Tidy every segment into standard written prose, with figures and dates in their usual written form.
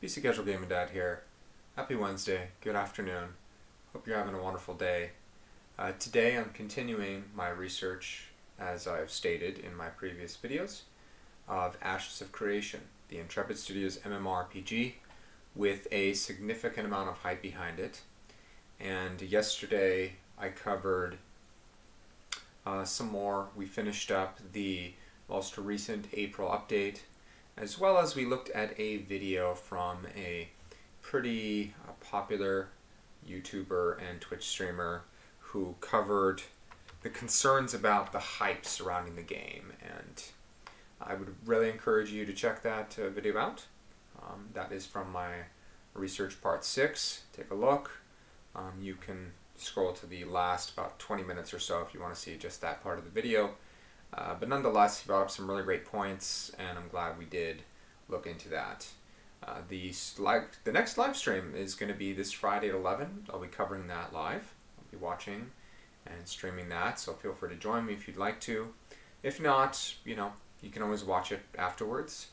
PC Casual Gaming Dad here. Happy Wednesday, good afternoon. Hope you're having a wonderful day. Today I'm continuing my research, as I've stated in my previous videos, of Ashes of Creation, the Intrepid Studios MMORPG, with a significant amount of hype behind it. And yesterday I covered some more. We finished up the most recent April update, as well as we looked at a video from a pretty popular YouTuber and Twitch streamer who covered the concerns about the hype surrounding the game, and I would really encourage you to check that video out. That is from my research part 6. Take a look. You can scroll to the last about 20 minutes or so if you want to see just that part of the video. But nonetheless, he brought up some really great points, and I'm glad we did look into that. The next live stream is going to be this Friday at 11. I'll be covering that live. I'll be watching and streaming that, so feel free to join me if you'd like to. If not, you can always watch it afterwards.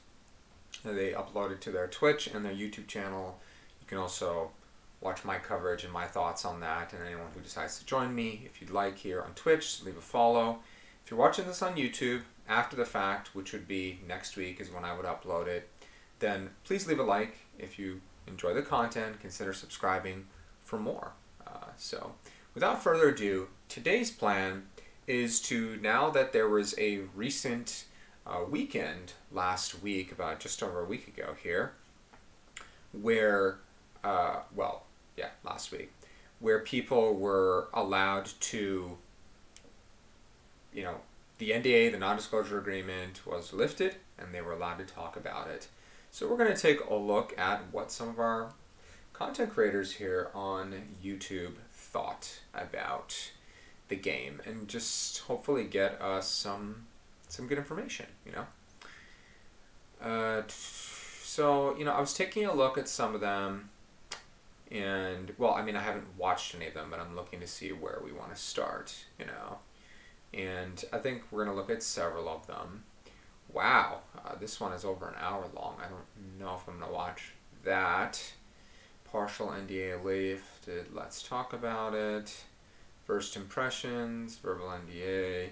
They upload it to their Twitch and their YouTube channel. You can also watch my coverage and my thoughts on that, and anyone who decides to join me, if you'd like, here on Twitch, leave a follow. If you're watching this on YouTube after the fact, which would be next week is when I would upload it, then please leave a like. If you enjoy the content, consider subscribing for more. So without further ado, today's plan is to, now that there was a recent weekend last week, about just over a week ago here, where, last week, where people were allowed to, the NDA, the non-disclosure agreement, was lifted, and they were allowed to talk about it. So we're going to take a look at what some of our content creators here on YouTube thought about the game, and just hopefully get us some good information, So, I was taking a look at some of them, and, I haven't watched any of them, but I'm looking to see where we want to start, And I think we're going to look at several of them. Wow, this one is over an hour long. I don't know if I'm going to watch that. Partial NDA lifted, let's talk about it. First impressions, verbal NDA,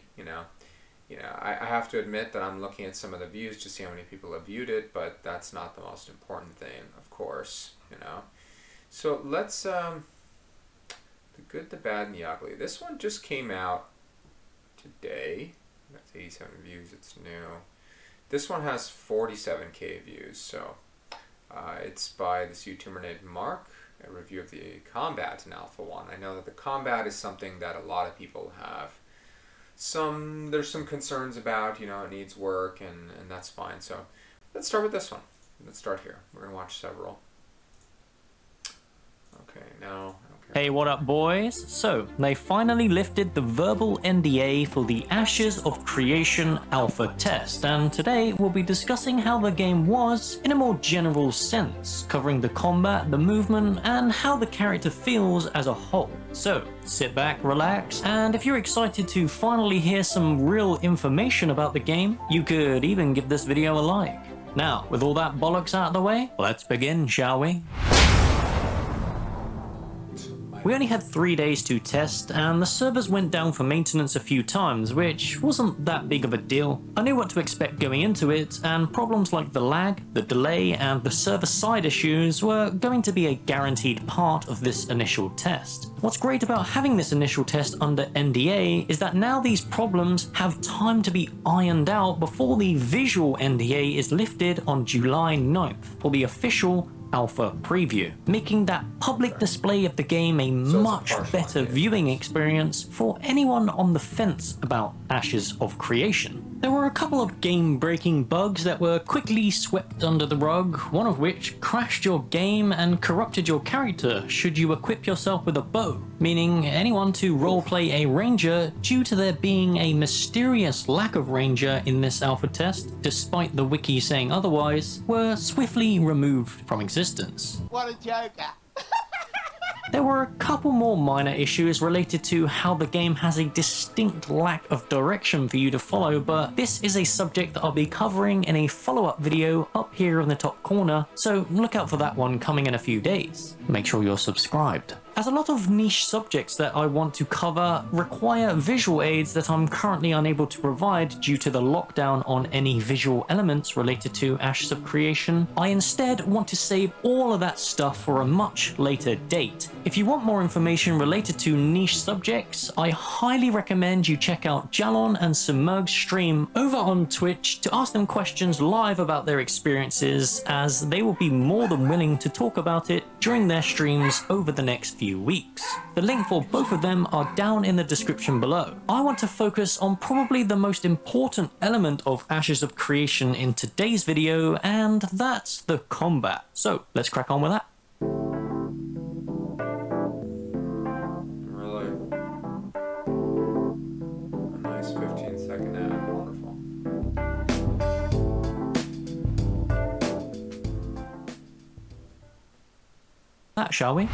I have to admit that I'm looking at some of the views to see how many people have viewed it, but that's not the most important thing, of course, So let's, the good, the bad, and the ugly. This one just came out today. That's 87 views, it's new. This one has 47k views, so it's by this YouTuber named Mark, a review of the combat in Alpha 1. I know that the combat is something that a lot of people have there's some concerns about, it needs work, and that's fine. So let's start with this one. Let's start here. We're going to watch several. Okay, now... Hey, what up, boys? So, they finally lifted the verbal NDA for the Ashes of Creation alpha test, and today we'll be discussing how the game was in a more general sense, covering the combat, the movement, and how the character feels as a whole. So, sit back, relax, and if you're excited to finally hear some real information about the game, you could even give this video a like. Now, with all that bollocks out of the way, let's begin, shall we? We only had 3 days to test, and the servers went down for maintenance a few times, which wasn't that big of a deal. I knew what to expect going into it, and problems like the lag, the delay, and the server-side issues were going to be a guaranteed part of this initial test. What's great about having this initial test under NDA is that now these problems have time to be ironed out before the visual NDA is lifted on July 9th, for the official alpha preview, making that public display of the game a much better viewing experience for anyone on the fence about Ashes of Creation. There were a couple of game-breaking bugs that were quickly swept under the rug, one of which crashed your game and corrupted your character should you equip yourself with a bow, meaning anyone to roleplay a ranger due to there being a mysterious lack of ranger in this alpha test, despite the wiki saying otherwise, were swiftly removed from existence. What a joker! There were a couple more minor issues related to how the game has a distinct lack of direction for you to follow, but this is a subject that I'll be covering in a follow-up video up here in the top corner, so look out for that one coming in a few days. Make sure you're subscribed, as a lot of niche subjects that I want to cover require visual aids that I'm currently unable to provide due to the lockdown on any visual elements related to Ashes of Creation. I instead want to save all of that stuff for a much later date. If you want more information related to niche subjects, I highly recommend you check out Jalon and Simurg's stream over on Twitch to ask them questions live about their experiences, as they will be more than willing to talk about it during their streams over the next few weeks. The link for both of them are down in the description below. I want to focus on probably the most important element of Ashes of Creation in today's video, and that's the combat. So let's crack on with that. Really? A nice 15-second ad. Wonderful. That, shall we?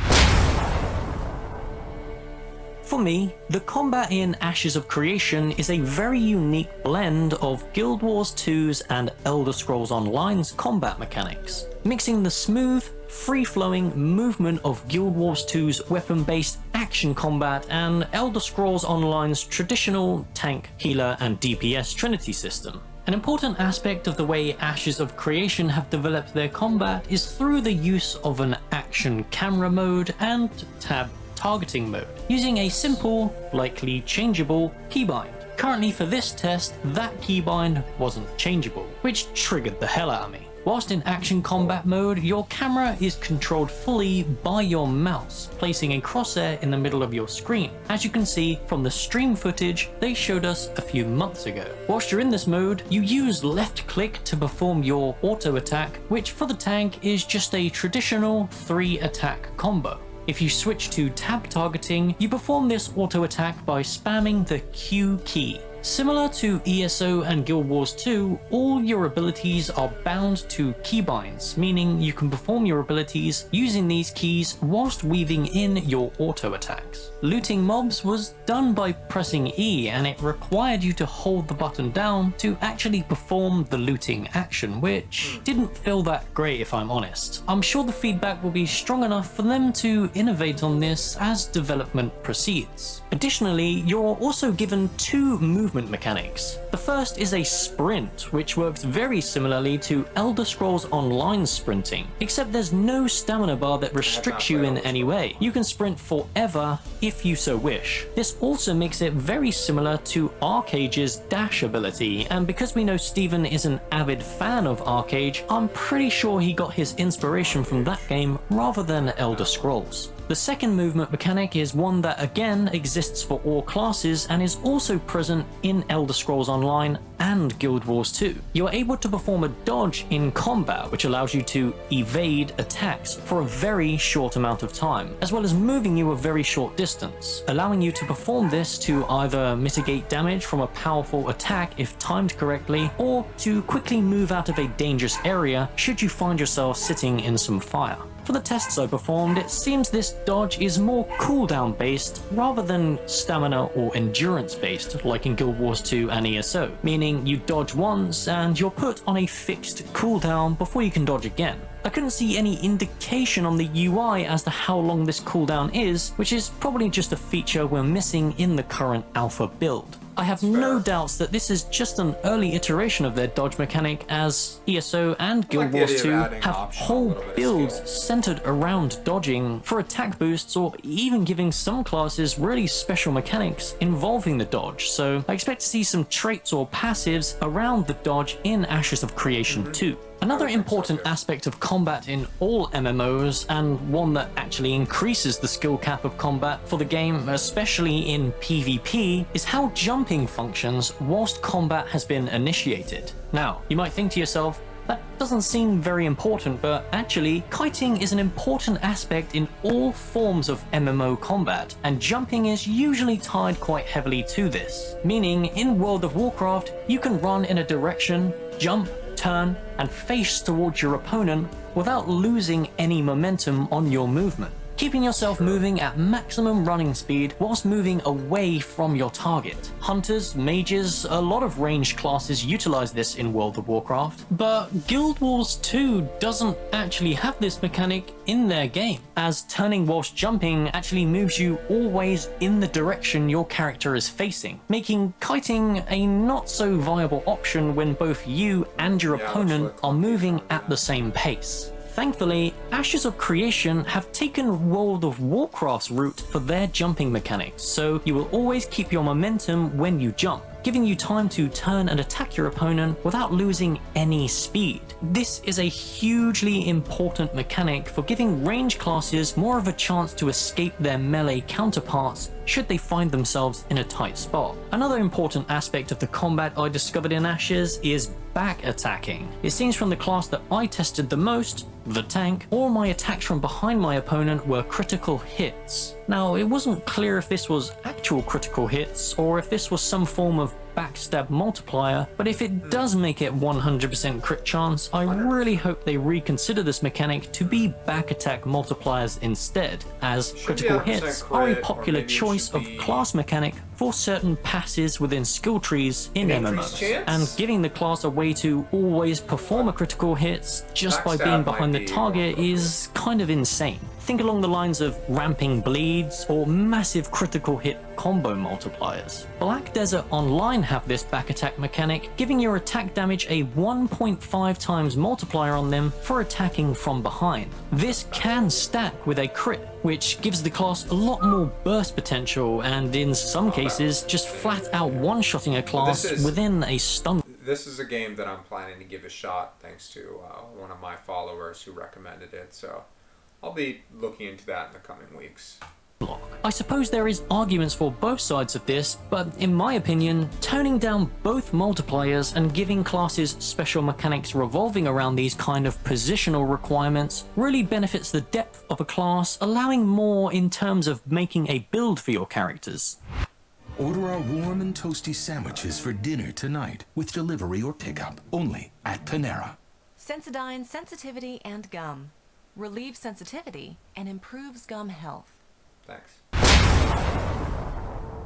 For me, the combat in Ashes of Creation is a very unique blend of Guild Wars 2's and Elder Scrolls Online's combat mechanics, mixing the smooth, free-flowing movement of Guild Wars 2's weapon-based action combat and Elder Scrolls Online's traditional tank, healer, and DPS trinity system. An important aspect of the way Ashes of Creation have developed their combat is through the use of an action camera mode and tab targeting mode, using a simple, likely changeable keybind. Currently for this test, that keybind wasn't changeable, which triggered the hell out of me. Whilst in action combat mode, your camera is controlled fully by your mouse, placing a crosshair in the middle of your screen, as you can see from the stream footage they showed us a few months ago. Whilst you're in this mode, you use left click to perform your auto attack, which for the tank is just a traditional 3 attack combo. If you switch to tab targeting, you perform this auto attack by spamming the Q key. Similar to ESO and Guild Wars 2, all your abilities are bound to keybinds, meaning you can perform your abilities using these keys whilst weaving in your auto attacks. Looting mobs was done by pressing E, and it required you to hold the button down to actually perform the looting action, which didn't feel that great if I'm honest. I'm sure the feedback will be strong enough for them to innovate on this as development proceeds. Additionally, you're also given 2 movement mechanics. The first is a sprint, which works very similarly to Elder Scrolls Online sprinting, except there's no stamina bar that restricts you in any way. You can sprint forever if you so wish. This also makes it very similar to Arcage's dash ability, and because we know Steven is an avid fan of Arcage, I'm pretty sure he got his inspiration from that game rather than Elder Scrolls. The second movement mechanic is one that again exists for all classes and is also present in Elder Scrolls Online and Guild Wars 2. You are able to perform a dodge in combat, which allows you to evade attacks for a very short amount of time, as well as moving you a very short distance, allowing you to perform this to either mitigate damage from a powerful attack if timed correctly, or to quickly move out of a dangerous area should you find yourself sitting in some fire. For the tests I performed, it seems this dodge is more cooldown based rather than stamina or endurance based like in Guild Wars 2 and ESO, meaning you dodge once and you're put on a fixed cooldown before you can dodge again. I couldn't see any indication on the UI as to how long this cooldown is, which is probably just a feature we're missing in the current alpha build. I have no doubts that this is just an early iteration of their dodge mechanic, as ESO and Guild Wars 2 have whole builds centered around dodging for attack boosts, or even giving some classes really special mechanics involving the dodge, so I expect to see some traits or passives around the dodge in Ashes of Creation 2. Another important aspect of combat in all MMOs, and one that actually increases the skill cap of combat for the game, especially in PvP, is how jumping functions whilst combat has been initiated. Now, you might think to yourself, that doesn't seem very important, but actually, kiting is an important aspect in all forms of MMO combat, and jumping is usually tied quite heavily to this. Meaning, in World of Warcraft, you can run in a direction, jump, turn, and face towards your opponent without losing any momentum on your movement. keeping yourself moving at maximum running speed whilst moving away from your target. Hunters, mages, a lot of ranged classes utilize this in World of Warcraft, but Guild Wars 2 doesn't actually have this mechanic in their game, as turning whilst jumping actually moves you always in the direction your character is facing, making kiting a not so viable option when both you and your opponent are moving at the same pace. Thankfully, Ashes of Creation have taken World of Warcraft's route for their jumping mechanics, so you will always keep your momentum when you jump, giving you time to turn and attack your opponent without losing any speed. This is a hugely important mechanic for giving range classes more of a chance to escape their melee counterparts should they find themselves in a tight spot. Another important aspect of the combat I discovered in Ashes is back attacking. It seems from the class that I tested the most, the tank, all my attacks from behind my opponent were critical hits. Now, it wasn't clear if this was actual critical hits or if this was some form of backstab multiplier, but if it does make it 100% crit chance, I really hope they reconsider this mechanic to be back attack multipliers instead, as critical hits are a popular choice of class mechanic for certain passes within skill trees in MMOs, and giving the class a way to always perform a critical hits just by being behind the target is kind of insane. Think along the lines of ramping bleeds or massive critical hit combo multipliers. Black Desert Online have this back attack mechanic, giving your attack damage a 1.5 times multiplier on them for attacking from behind. This can stack with a crit, which gives the class a lot more burst potential and in some cases just flat out one-shotting a class within a stun. This is a game that I'm planning to give a shot thanks to one of my followers who recommended it, so I'll be looking into that in the coming weeks. I suppose there is arguments for both sides of this, but in my opinion, toning down both multipliers and giving classes special mechanics revolving around these kind of positional requirements really benefits the depth of a class, allowing more in terms of making a build for your characters. Order our warm and toasty sandwiches for dinner tonight with delivery or pickup, only at Panera. Sensodyne Sensitivity and Gum. Relieves sensitivity and improves gum health. Thanks.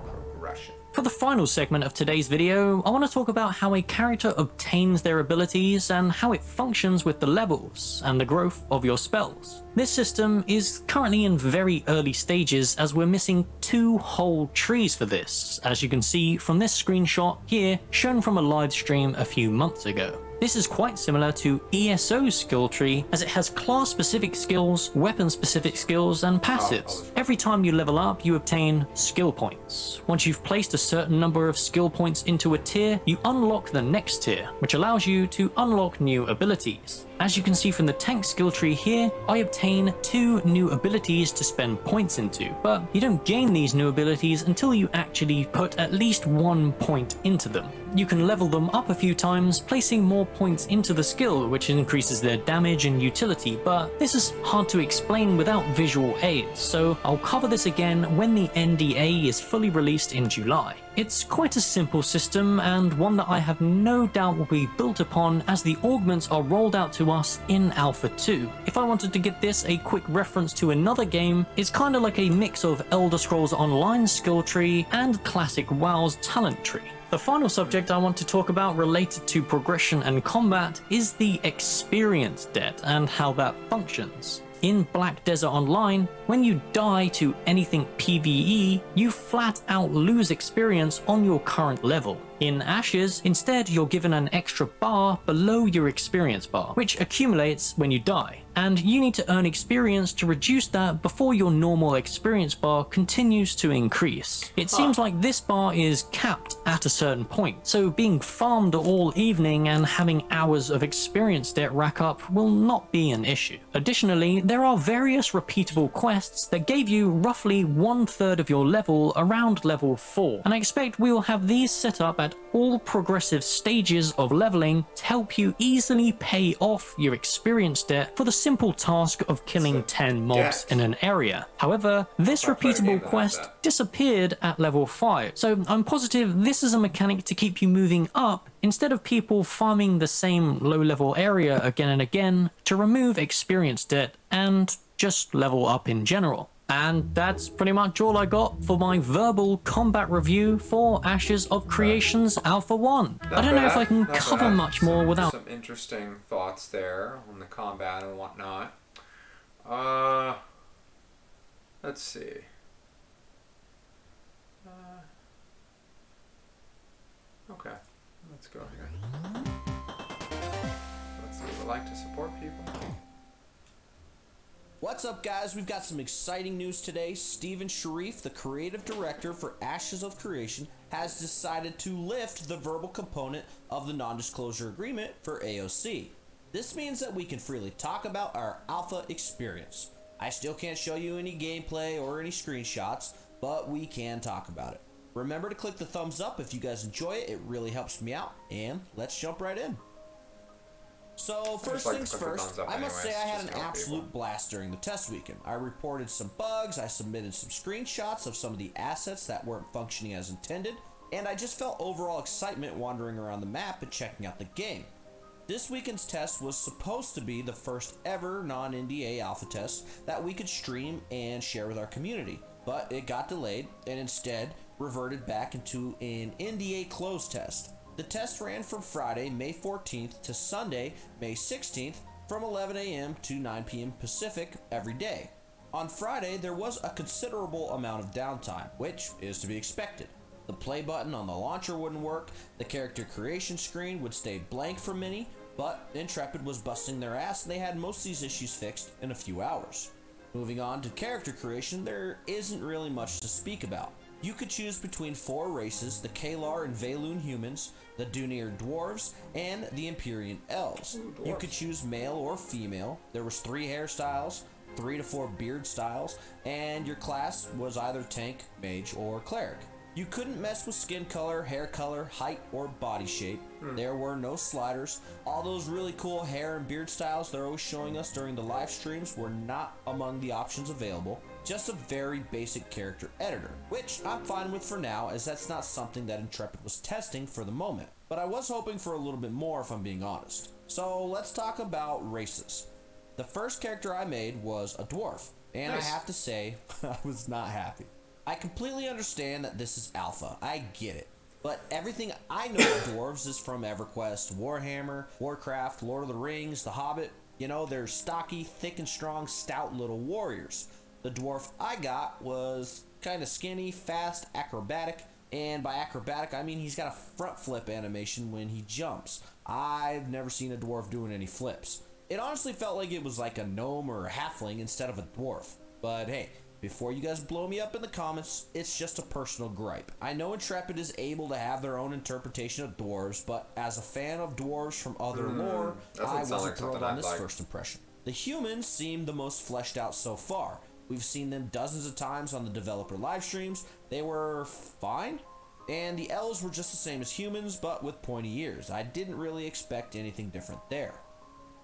Progression. For the final segment of today's video, I want to talk about how a character obtains their abilities and how it functions with the levels and the growth of your spells. This system is currently in very early stages as we're missing 2 whole trees for this, as you can see from this screenshot here shown from a live stream a few months ago. This is quite similar to ESO's skill tree as it has class-specific skills, weapon-specific skills, and passives. Every time you level up, you obtain skill points. Once you've placed a certain number of skill points into a tier, you unlock the next tier, which allows you to unlock new abilities. As you can see from the tank skill tree here, I obtain 2 new abilities to spend points into, but you don't gain these new abilities until you actually put at least 1 point into them. You can level them up a few times, placing more points into the skill, which increases their damage and utility, but this is hard to explain without visual aids, so I'll cover this again when the NDA is fully released in July. It's quite a simple system and one that I have no doubt will be built upon as the augments are rolled out to us in Alpha 2. If I wanted to give this a quick reference to another game, it's kind of like a mix of Elder Scrolls Online skill tree and classic WoW's talent tree. The final subject I want to talk about related to progression and combat is the experience debt and how that functions. In Black Desert Online, when you die to anything PvE, you flat out lose experience on your current level. In Ashes, instead you're given an extra bar below your experience bar, which accumulates when you die, and you need to earn experience to reduce that before your normal experience bar continues to increase. It seems like this bar is capped at a certain point, so being farmed all evening and having hours of experience debt rack up will not be an issue. Additionally, there are various repeatable quests that gave you roughly 1/3 of your level around level 4, and I expect we will have these set up at at all progressive stages of leveling to help you easily pay off your experience debt for the simple task of killing 10 mobs in an area. However, this repeatable quest disappeared at level 5, so I'm positive this is a mechanic to keep you moving up instead of people farming the same low-level area again and again to remove experience debt and just level up in general. And that's pretty much all I got for my verbal combat review for Ashes of Creation's Alpha 1. I don't know if I can cover much more without... Some interesting thoughts there on the combat and whatnot. Let's see. Okay, let's go here. Let's see, we like to support people. What's up, guys? We've got some exciting news today. Steven Sharif, the creative director for Ashes of Creation, has decided to lift the verbal component of the non-disclosure agreement for AOC. This means that we can freely talk about our alpha experience. I still can't show you any gameplay or any screenshots, but we can talk about it. Remember to click the thumbs up if you guys enjoy it. It really helps me out. And let's jump right in. So first things first, I must say I had an absolute blast during the test weekend. I reported some bugs, I submitted some screenshots of some of the assets that weren't functioning as intended, and I just felt overall excitement wandering around the map and checking out the game. This weekend's test was supposed to be the first ever non-NDA alpha test that we could stream and share with our community, but it got delayed and instead reverted back into an NDA closed test. The test ran from Friday, May 14th to Sunday, May 16th from 11 a.m. to 9 p.m. Pacific every day. On Friday, there was a considerable amount of downtime, which is to be expected. The play button on the launcher wouldn't work, the character creation screen would stay blank for many, but Intrepid was busting their ass and they had most of these issues fixed in a few hours. Moving on to character creation, there isn't really much to speak about. You could choose between 4 races, the Kalar and Valoon humans, the Dunir dwarves, and the Empyrean elves. You could choose male or female. There was 3 hairstyles, 3 to 4 beard styles, and your class was either tank, mage, or cleric. You couldn't mess with skin color, hair color, height, or body shape. There were no sliders. All those really cool hair and beard styles they're always showing us during the live streams were not among the options available. Just a very basic character editor, which I'm fine with for now, as that's not something that Intrepid was testing for the moment. But I was hoping for a little bit more, if I'm being honest. So let's talk about races. The first character I made was a dwarf, and I have to say, I was not happy. I completely understand that this is alpha, I get it. But everything I know of dwarves is from EverQuest, Warhammer, Warcraft, Lord of the Rings, The Hobbit. You know, they're stocky, thick and strong, stout little warriors. The dwarf I got was kind of skinny, fast, acrobatic, and by acrobatic I mean he's got a front flip animation when he jumps. I've never seen a dwarf doing any flips. It honestly felt like it was like a gnome or a halfling instead of a dwarf. But hey, before you guys blow me up in the comments, it's just a personal gripe. I know Intrepid is able to have their own interpretation of dwarves, but as a fan of dwarves from other lore, I wasn't thrilled on this first impression. The humans seem the most fleshed out so far. We've seen them dozens of times on the developer live streams. They were fine. And the elves were just the same as humans, but with pointy ears. I didn't really expect anything different there.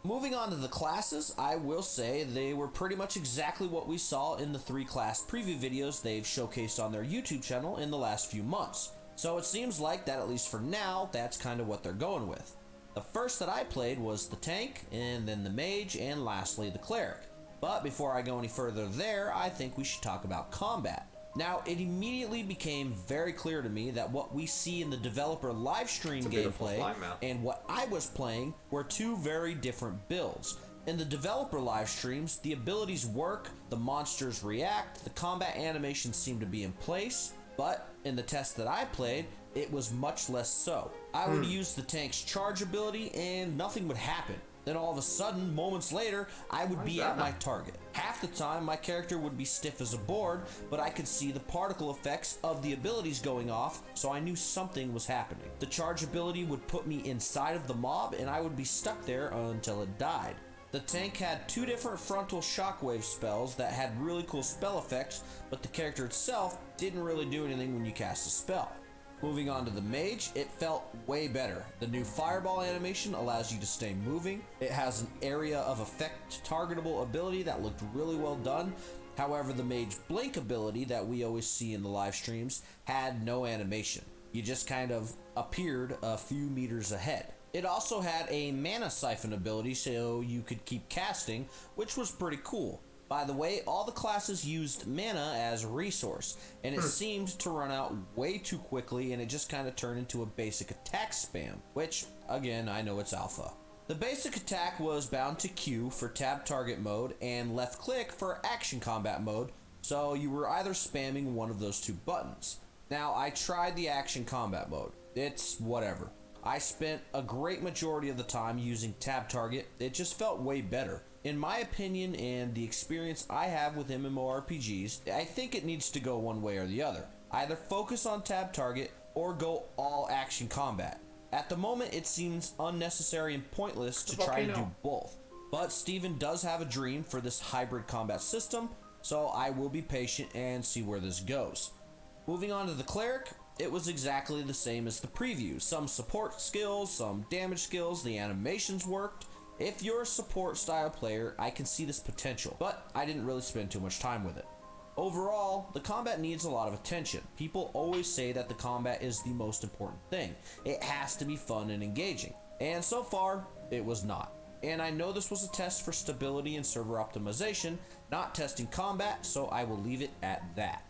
Moving on to the classes, I will say they were pretty much exactly what we saw in the 3 class preview videos they've showcased on their YouTube channel in the last few months. So it seems like that, at least for now, that's kind of what they're going with. The first that I played was the tank, and then the mage, and lastly the cleric. But before I go any further there, I think we should talk about combat. Now, it immediately became very clear to me that what we see in the developer live stream gameplay and what I was playing were 2 very different builds. In the developer live streams, the abilities work, the monsters react, the combat animations seem to be in place, but in the test that I played, it was much less so. I would use the tank's charge ability and nothing would happen. Then all of a sudden, moments later, I would be at my target. Half the time, my character would be stiff as a board, but I could see the particle effects of the abilities going off, so I knew something was happening. The charge ability would put me inside of the mob, and I would be stuck there until it died. The tank had 2 different frontal shockwave spells that had really cool spell effects, but the character itself didn't really do anything when you cast a spell. Moving on to the mage, it felt way better. The new fireball animation allows you to stay moving. It has an area of effect targetable ability that looked really well done. However, the mage blink ability that we always see in the live streams had no animation. You just kind of appeared a few meters ahead. It also had a mana siphon ability so you could keep casting, which was pretty cool. By the way, all the classes used mana as a resource, and it seemed to run out way too quickly, and it just kind of turned into a basic attack spam, which, again, I know it's alpha. The basic attack was bound to Q for tab target mode and left click for action combat mode, so you were either spamming one of those two buttons. Now, I tried the action combat mode. It's whatever. I spent a great majority of the time using tab target. It just felt way better. In my opinion and the experience I have with MMORPGs, I think it needs to go one way or the other. Either focus on tab target or go all action combat. At the moment, it seems unnecessary and pointless to try and do both. But Steven does have a dream for this hybrid combat system, so I will be patient and see where this goes. Moving on to the cleric, it was exactly the same as the preview. Some support skills, some damage skills, the animations worked. If you're a support style player, I can see this potential, but I didn't really spend too much time with it. Overall, the combat needs a lot of attention. People always say that the combat is the most important thing. It has to be fun and engaging, and so far, it was not. And I know this was a test for stability and server optimization, not testing combat, so I will leave it at that.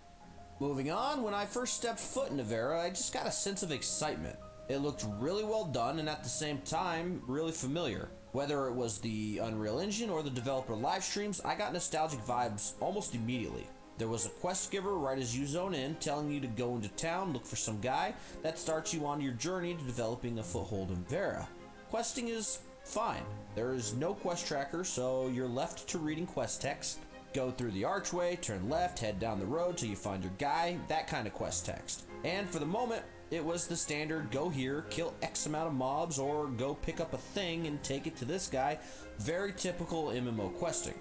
Moving on, when I first stepped foot into Vera, I just got a sense of excitement. It looked really well done and at the same time, really familiar. Whether it was the Unreal Engine or the developer live streams, I got nostalgic vibes almost immediately. There was a quest giver right as you zone in, telling you to go into town, look for some guy that starts you on your journey to developing a foothold in Vera. Questing is fine. There is no quest tracker, so you're left to reading quest text. Go through the archway, turn left, head down the road till you find your guy, that kind of quest text. And for the moment, it was the standard go here, kill X amount of mobs, or go pick up a thing and take it to this guy. Very typical MMO questing.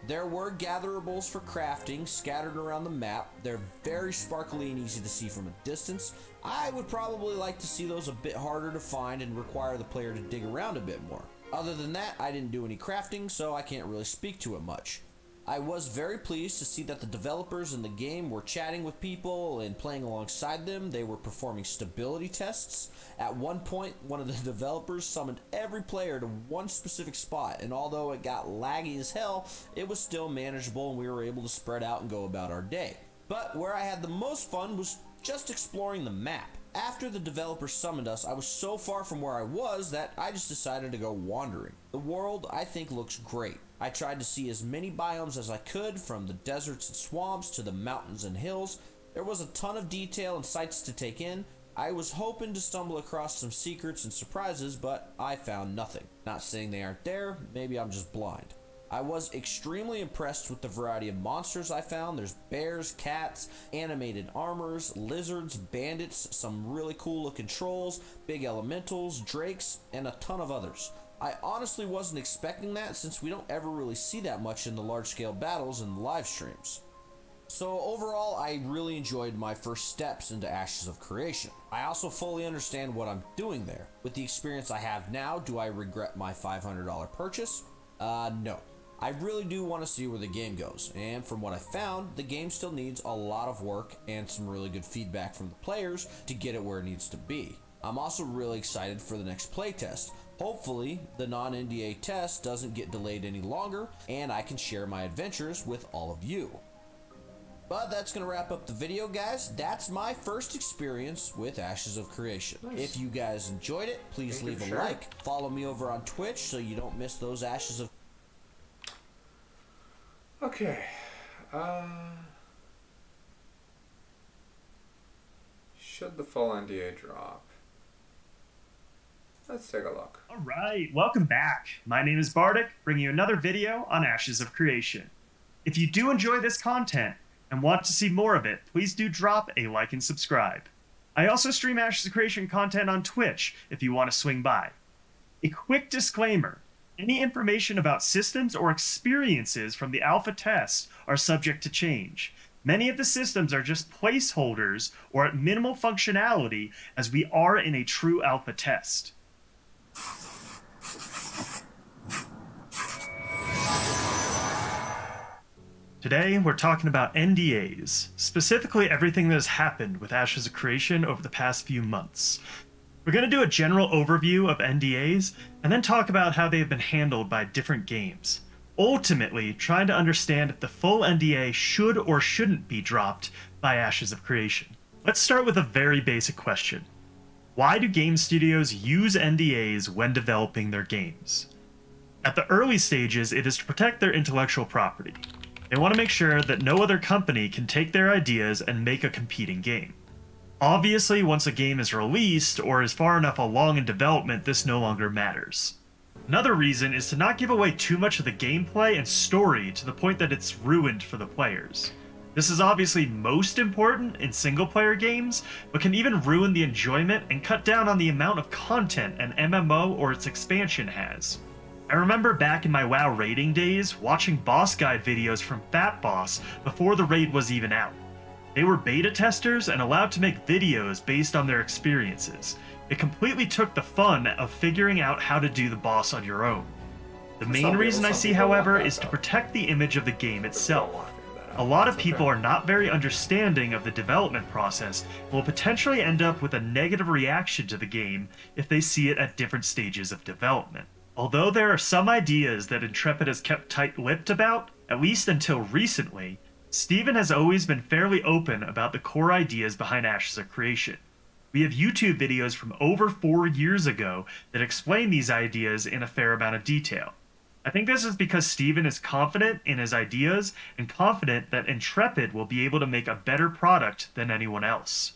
There were gatherables for crafting scattered around the map. They're very sparkly and easy to see from a distance. I would probably like to see those a bit harder to find and require the player to dig around a bit more. Other than that, I didn't do any crafting, so I can't really speak to it much. I was very pleased to see that the developers in the game were chatting with people and playing alongside them. They were performing stability tests. At one point, one of the developers summoned every player to one specific spot, and although it got laggy as hell, it was still manageable and we were able to spread out and go about our day. But where I had the most fun was just exploring the map. After the developers summoned us, I was so far from where I was that I just decided to go wandering. The world, I think, looks great. I tried to see as many biomes as I could, from the deserts and swamps to the mountains and hills. There was a ton of detail and sights to take in. I was hoping to stumble across some secrets and surprises, but I found nothing. Not saying they aren't there, maybe I'm just blind. I was extremely impressed with the variety of monsters I found. There's bears, cats, animated armors, lizards, bandits, some really cool looking trolls, big elementals, drakes, and a ton of others. I honestly wasn't expecting that, since we don't ever really see that much in the large scale battles and the live streams. So overall, I really enjoyed my first steps into Ashes of Creation. I also fully understand what I'm doing there. With the experience I have now, do I regret my $500 purchase? No. I really do want to see where the game goes, and from what I found, the game still needs a lot of work and some really good feedback from the players to get it where it needs to be. I'm also really excited for the next playtest. Hopefully, the non-NDA test doesn't get delayed any longer, and I can share my adventures with all of you. But that's going to wrap up the video, guys. That's my first experience with Ashes of Creation. Nice. If you guys enjoyed it, please leave a like. Follow me over on Twitch so you don't miss those Ashes of... Okay. Should the full NDA drop? Let's take a look. All right, welcome back. My name is Bardic, bringing you another video on Ashes of Creation. If you do enjoy this content and want to see more of it, please do drop a like and subscribe. I also stream Ashes of Creation content on Twitch if you want to swing by. A quick disclaimer. Any information about systems or experiences from the alpha test are subject to change. Many of the systems are just placeholders or at minimal functionality, as we are in a true alpha test. Today, we're talking about NDAs, specifically everything that has happened with Ashes of Creation over the past few months. We're going to do a general overview of NDAs, and then talk about how they have been handled by different games. Ultimately, trying to understand if the full NDA should or shouldn't be dropped by Ashes of Creation. Let's start with a very basic question. Why do game studios use NDAs when developing their games? At the early stages, it is to protect their intellectual property. They want to make sure that no other company can take their ideas and make a competing game. Obviously, once a game is released or is far enough along in development, this no longer matters. Another reason is to not give away too much of the gameplay and story to the point that it's ruined for the players. This is obviously most important in single-player games, but can even ruin the enjoyment and cut down on the amount of content an MMO or its expansion has. I remember back in my WoW raiding days, watching boss guide videos from Fat Boss before the raid was even out. They were beta testers and allowed to make videos based on their experiences. It completely took the fun of figuring out how to do the boss on your own. The main reason I see, however, is to protect the image of the game itself. A lot of people are not very understanding of the development process and will potentially end up with a negative reaction to the game if they see it at different stages of development. Although there are some ideas that Intrepid has kept tight-lipped about, at least until recently, Steven has always been fairly open about the core ideas behind Ashes of Creation. We have YouTube videos from over 4 years ago that explain these ideas in a fair amount of detail. I think this is because Steven is confident in his ideas and confident that Intrepid will be able to make a better product than anyone else.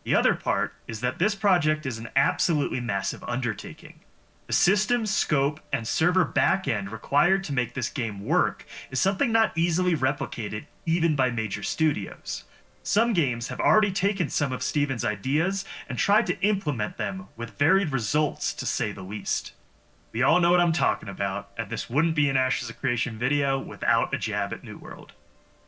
The other part is that this project is an absolutely massive undertaking. The system, scope, and server backend required to make this game work is something not easily replicated even by major studios. Some games have already taken some of Steven's ideas and tried to implement them with varied results, to say the least. We all know what I'm talking about, and this wouldn't be an Ashes of Creation video without a jab at New World.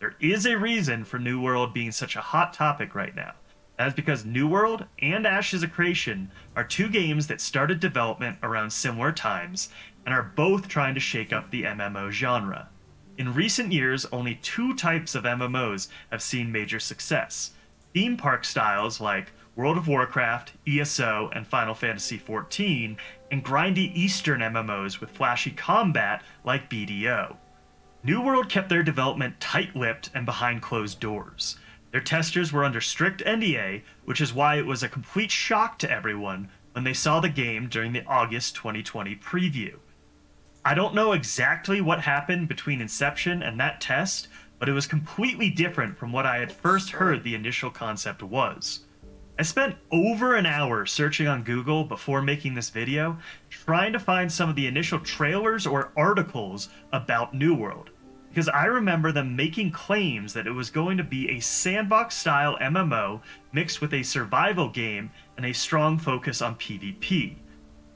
There is a reason for New World being such a hot topic right now. That is because New World and Ashes of Creation are two games that started development around similar times and are both trying to shake up the MMO genre. In recent years, only 2 types of MMOs have seen major success. Theme park styles like World of Warcraft, ESO, and Final Fantasy XIV, and grindy Eastern MMOs with flashy combat like BDO. New World kept their development tight-lipped and behind closed doors. Their testers were under strict NDA, which is why it was a complete shock to everyone when they saw the game during the August 2020 preview. I don't know exactly what happened between inception and that test, but it was completely different from what I had first heard the initial concept was. I spent over an hour searching on Google before making this video, trying to find some of the initial trailers or articles about New World, because I remember them making claims that it was going to be a sandbox-style MMO mixed with a survival game and a strong focus on PvP.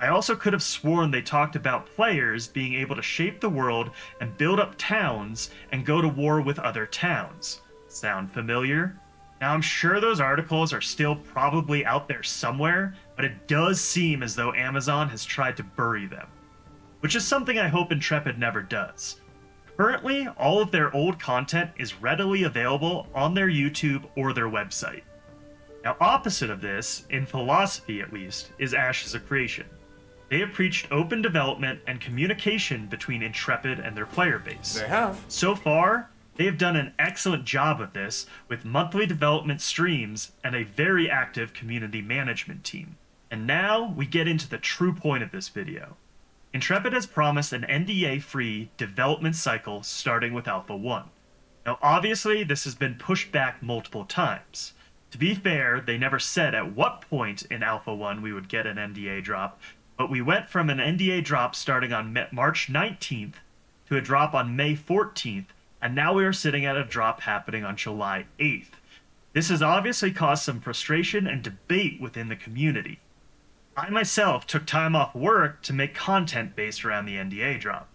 I also could have sworn they talked about players being able to shape the world and build up towns and go to war with other towns. Sound familiar? Now I'm sure those articles are still probably out there somewhere, but it does seem as though Amazon has tried to bury them, which is something I hope Intrepid never does. Currently, all of their old content is readily available on their YouTube or their website. Now, opposite of this, in philosophy at least, is Ashes of Creation. They have preached open development and communication between Intrepid and their player base. They have. So far, they have done an excellent job of this with monthly development streams and a very active community management team. And now we get into the true point of this video. Intrepid has promised an NDA-free development cycle starting with Alpha 1. Now obviously this has been pushed back multiple times. To be fair, they never said at what point in Alpha 1 we would get an NDA drop, but we went from an NDA drop starting on March 19th to a drop on May 14th, and now we are sitting at a drop happening on July 8th. This has obviously caused some frustration and debate within the community. I myself took time off work to make content based around the NDA drop.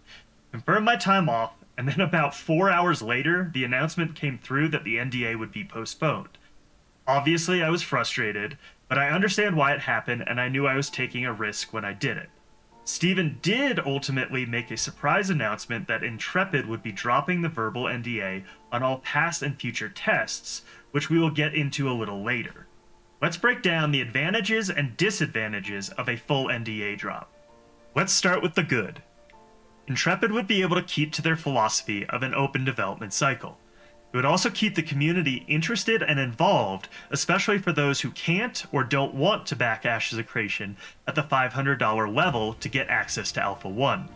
Confirmed my time off, and then about 4 hours later, the announcement came through that the NDA would be postponed. Obviously, I was frustrated, but I understand why it happened, and I knew I was taking a risk when I did it. Steven did ultimately make a surprise announcement that Intrepid would be dropping the verbal NDA on all past and future tests, which we will get into a little later. Let's break down the advantages and disadvantages of a full NDA drop. Let's start with the good. Intrepid would be able to keep to their philosophy of an open development cycle. It would also keep the community interested and involved, especially for those who can't or don't want to back Ashes of Creation at the $500 level to get access to Alpha 1.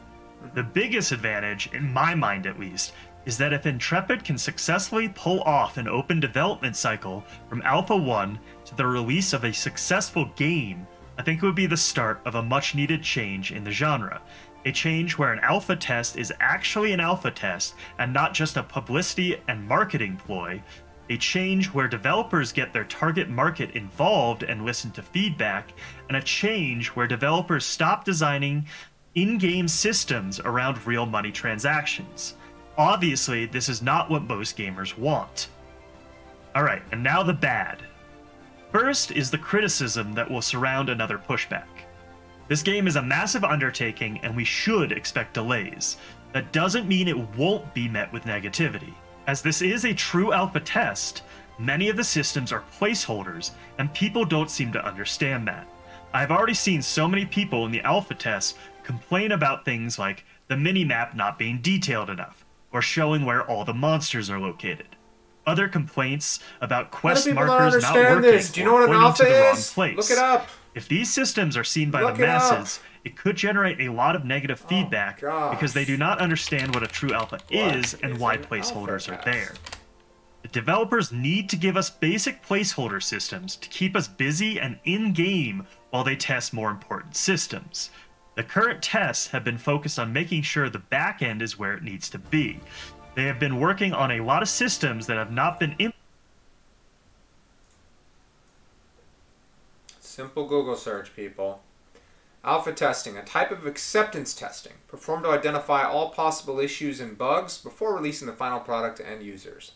The biggest advantage, in my mind at least, is that if Intrepid can successfully pull off an open development cycle from Alpha 1 to the release of a successful game, I think it would be the start of a much needed change in the genre. A change where an alpha test is actually an alpha test and not just a publicity and marketing ploy. A change where developers get their target market involved and listen to feedback, and a change where developers stop designing in-game systems around real money transactions. Obviously, this is not what most gamers want. Alright, and now the bad. First is the criticism that will surround another pushback. This game is a massive undertaking, and we should expect delays. That doesn't mean it won't be met with negativity. As this is a true alpha test, many of the systems are placeholders, and people don't seem to understand that. I've already seen so many people in the alpha test complain about things like the minimap not being detailed enough, or showing where all the monsters are located. Other complaints about quest markers not working Do you know what an alpha to the wrong is? place. Look it up. If these systems are seen by the masses, it could generate a lot of negative feedback because they do not understand what a true alpha is and why placeholders are there. The developers need to give us basic placeholder systems to keep us busy and in-game while they test more important systems. The current tests have been focused on making sure the back end is where it needs to be. They have been working on a lot of systems that have not been Simple Google search, people. Alpha testing, a type of acceptance testing, performed to identify all possible issues and bugs before releasing the final product to end users.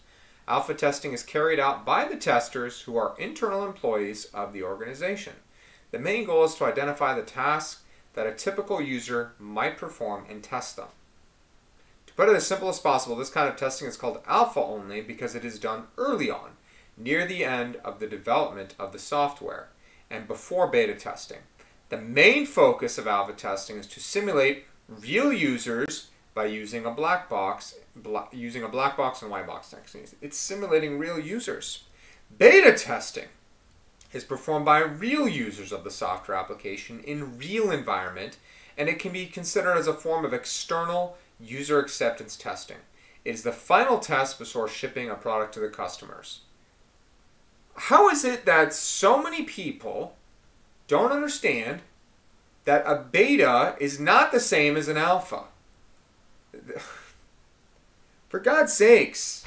Alpha testing is carried out by the testers who are internal employees of the organization. The main goal is to identify the tasks that a typical user might perform and test them. To put it as simple as possible, this kind of testing is called alpha only because it is done early on, near the end of the development of the software, and before beta testing. The main focus of alpha testing is to simulate real users by using a black box and white box techniques. It's simulating real users. Beta testing is performed by real users of the software application in real environment, and it can be considered as a form of external user acceptance testing. It is the final test before shipping a product to the customers. How is it that so many people don't understand that a beta is not the same as an alpha? For God's sakes.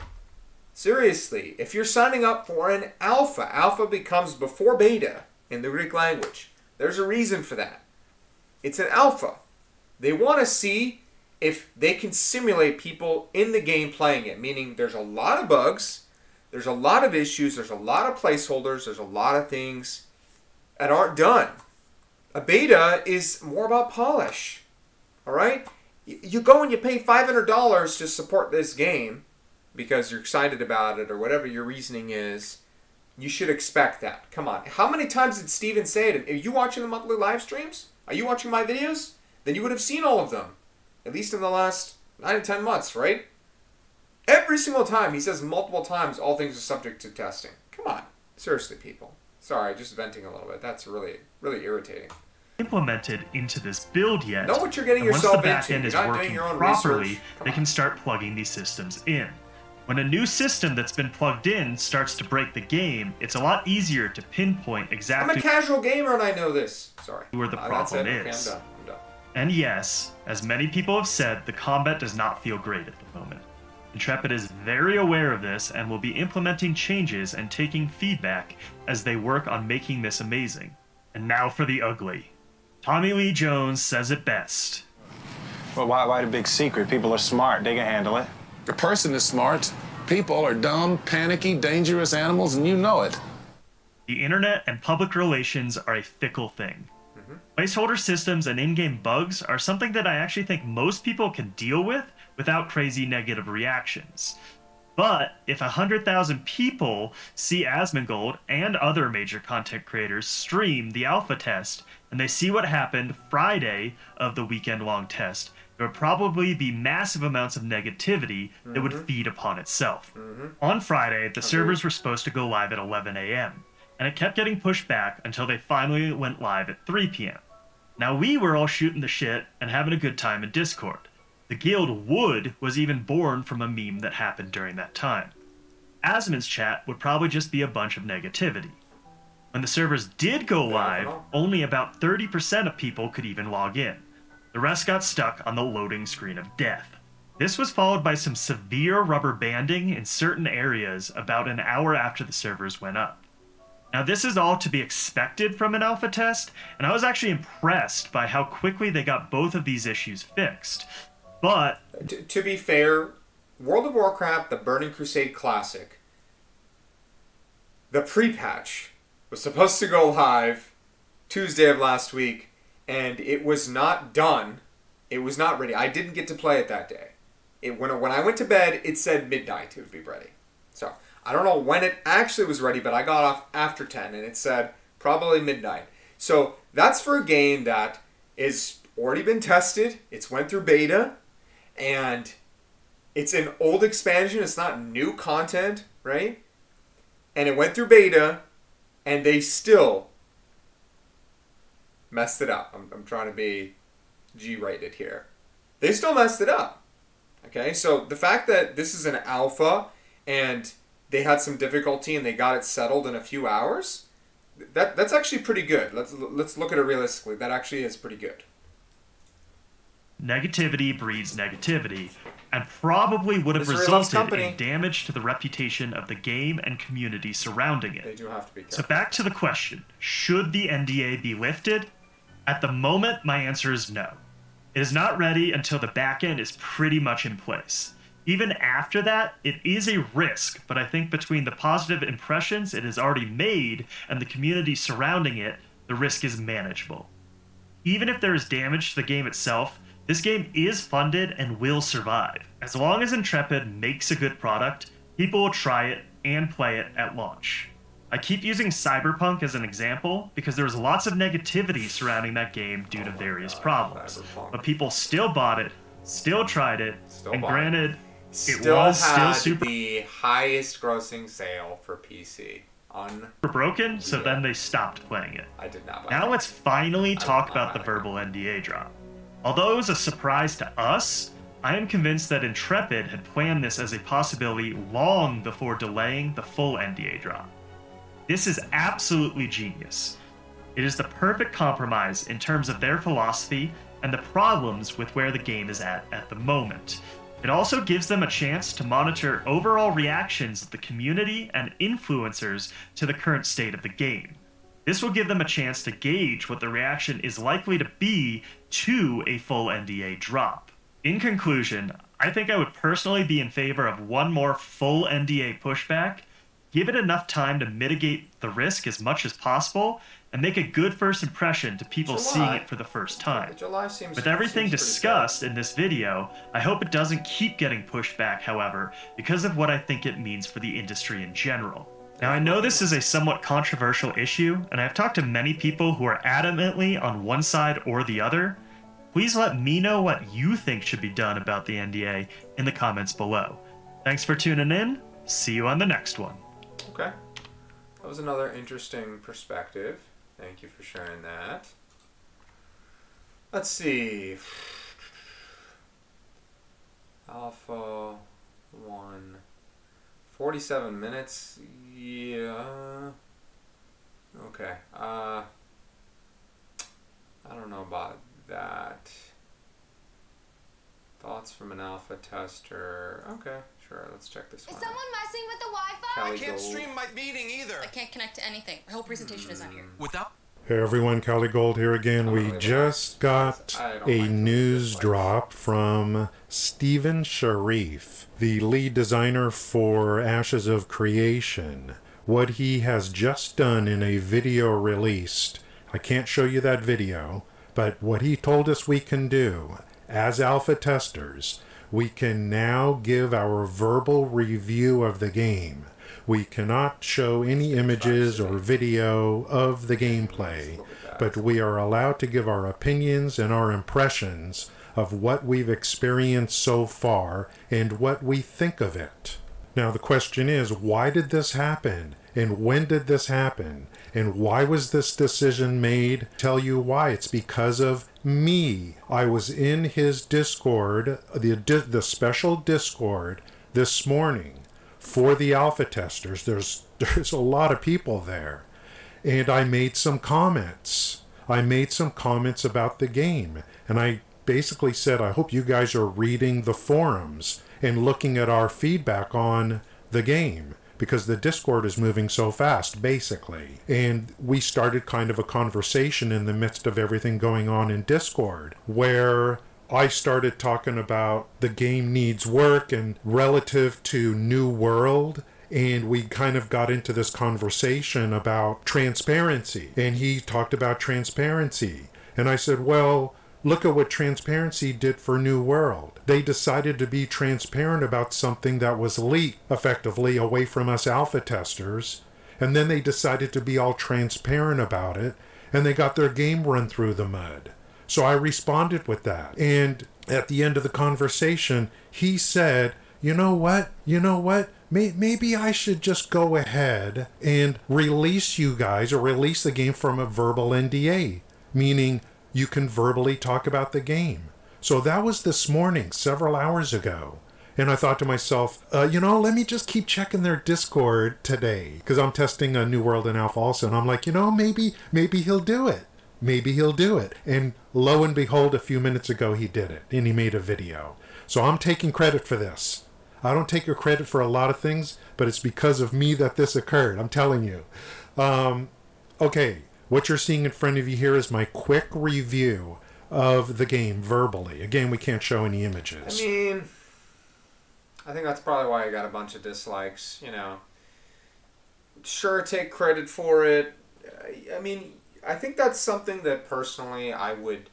Seriously, if you're signing up for an alpha, alpha becomes before beta in the Greek language. There's a reason for that. It's an alpha. They want to see if they can simulate people in the game playing it, meaning there's a lot of bugs, there's a lot of issues, there's a lot of placeholders, there's a lot of things that aren't done. A beta is more about polish. Alright? You go and you pay $500 to support this game because you're excited about it or whatever your reasoning is. You should expect that. Come on. How many times did Steven say it? Are you watching the monthly live streams? Are you watching my videos? Then you would have seen all of them. At least in the last 9 to 10 months, right? Every single time, he says multiple times, all things are subject to testing. Come on. Seriously, people. Sorry, just venting a little bit. That's really, really irritating. Implemented into this build yet. Know what you're getting and yourself once the back into. end is You're not doing working your own properly, research. they can start plugging these systems in. When a new system that's been plugged in starts to break the game, it's a lot easier to pinpoint I'm exactly a casual gamer and I know this. Sorry. where the That's problem it. Okay, is. I'm done. And yes, as many people have said, the combat does not feel great at the moment. Intrepid is very aware of this and will be implementing changes and taking feedback as they work on making this amazing. And now for the ugly. Tommy Lee Jones says it best. Well, why the big secret? People are smart. They can handle it. A person is smart. People are dumb, panicky, dangerous animals, and you know it. The internet and public relations are a fickle thing. Placeholder systems and in-game bugs are something that I actually think most people can deal with without crazy negative reactions. But if 100,000 people see Asmongold and other major content creators stream the alpha test, and they see what happened Friday of the weekend-long test, there would probably be massive amounts of negativity that would feed upon itself. On Friday, the servers were supposed to go live at 11 a.m., and it kept getting pushed back until they finally went live at 3 p.m. Now we were all shooting the shit and having a good time in Discord. The guild Wood was even born from a meme that happened during that time. Asmon's chat would probably just be a bunch of negativity. When the servers did go live, only about 30% of people could even log in. The rest got stuck on the loading screen of death. This was followed by some severe rubber banding in certain areas about an hour after the servers went up. Now this is all to be expected from an alpha test, and I was actually impressed by how quickly they got both of these issues fixed. But to be fair, World of Warcraft, the Burning Crusade Classic, the pre-patch was supposed to go live Tuesday of last week, and it was not done. It was not ready. I didn't get to play it that day. When I went to bed, it said midnight it would be ready. So I don't know when it actually was ready, but I got off after 10, and it said probably midnight. So that's for a game that is already been tested. It's went through beta. And it's an old expansion. It's not new content, right? And it went through beta, and they still messed it up. I'm trying to be G-rated here. They still messed it up. Okay, so the fact that this is an alpha, and they had some difficulty, and they got it settled in a few hours, that's actually pretty good. Let's look at it realistically. That actually is pretty good. Negativity breeds negativity, and probably would have resulted in damage to the reputation of the game and community surrounding it. They do have to be careful. So back to the question, should the NDA be lifted? At the moment, my answer is no. It is not ready until the backend is pretty much in place. Even after that, it is a risk, but I think between the positive impressions it has already made and the community surrounding it, the risk is manageable. Even if there is damage to the game itself, this game is funded and will survive. As long as Intrepid makes a good product, people will try it and play it at launch. I keep using Cyberpunk as an example because there was lots of negativity surrounding that game due to various problems. But people still bought it, still tried it, and granted, it was still super the highest grossing sale for PC. Broken, so then they stopped playing it. I did not buy Now let's finally talk about the Verbal NDA drop. Although it was a surprise to us, I am convinced that Intrepid had planned this as a possibility long before delaying the full NDA drop. This is absolutely genius. It is the perfect compromise in terms of their philosophy and the problems with where the game is at the moment. It also gives them a chance to monitor overall reactions of the community and influencers to the current state of the game. This will give them a chance to gauge what the reaction is likely to be to a full NDA drop. In conclusion, I think I would personally be in favor of one more full NDA pushback, give it enough time to mitigate the risk as much as possible, and make a good first impression to people seeing it for the first time. With everything discussed in this video, I hope it doesn't keep getting pushed back, however, because of what I think it means for the industry in general. Now, I know this is a somewhat controversial issue, and I've talked to many people who are adamantly on one side or the other. Please let me know what you think should be done about the NDA in the comments below. Thanks for tuning in. See you on the next one. Okay. That was another interesting perspective. Thank you for sharing that. Let's see. Alpha 1. 47 minutes. Yeah. Okay. I don't know about that. Thoughts from an alpha tester. Okay, sure. Let's check this one. Is someone messing with the Wi-Fi? Kelly I can't Gold. stream my meeting either. I can't connect to anything. My whole presentation is on here. Without Hey everyone, Cali Gold here again. We just got a news drop from Stephen Sharif, the lead designer for Ashes of Creation. What he has just done in a video released, I can't show you that video, but what he told us we can do as alpha testers, we can now give our verbal review of the game. We cannot show any images or video of the gameplay, but we are allowed to give our opinions and our impressions of what we've experienced so far and what we think of it. Now the question is, why did this happen? And when did this happen? And why was this decision made? Tell you why. It's because of me. I was in his Discord, the special Discord this morning for the alpha testers. There's a lot of people there. And I made some comments. I made some comments about the game. And I basically said, I hope you guys are reading the forums and looking at our feedback on the game, because the Discord is moving so fast, basically. And we started kind of a conversation in the midst of everything going on in Discord, where I started talking about the game needs work and relative to New World, and we kind of got into this conversation about transparency, and he talked about transparency. And I said, well, look at what transparency did for New World. They decided to be transparent about something that was leaked effectively away from us alpha testers, and then they decided to be all transparent about it, and they got their game run through the mud. So I responded with that. And at the end of the conversation, he said, you know what? Maybe I should just go ahead and release you guys, or release the game from a verbal NDA, meaning you can verbally talk about the game. So that was this morning, several hours ago. And I thought to myself, let me just keep checking their Discord today, because I'm testing a New World and Alpha also. And I'm like, maybe he'll do it. Maybe he'll do it. And lo and behold, a few minutes ago, he did it. And he made a video. So I'm taking credit for this. I don't take your credit for a lot of things, but it's because of me that this occurred. I'm telling you. Okay, what you're seeing in front of you here is my quick review of the game verbally. Again, we can't show any images. I mean, I think that's probably why I got a bunch of dislikes, Sure, take credit for it. I mean, I think that's something that personally I would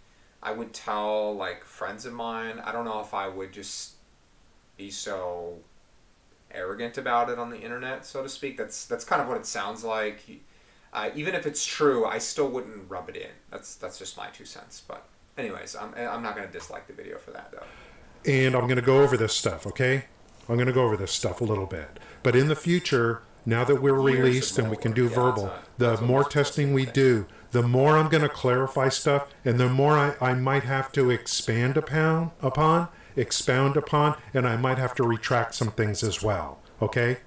tell like friends of mine. I don't know if I would just be so arrogant about it on the internet, so to speak. That's kind of what it sounds like. Even if it's true, I still wouldn't rub it in. That's just my 2 cents. But anyways, I'm not going to dislike the video for that though. And I'm going to go over this stuff, okay? I'm going to go over this stuff a little bit. But in the future, now that we're released and we can do verbal, the more testing we do, the more I'm going to clarify stuff, and the more I might have to expound upon, and I might have to retract some things as well, okay?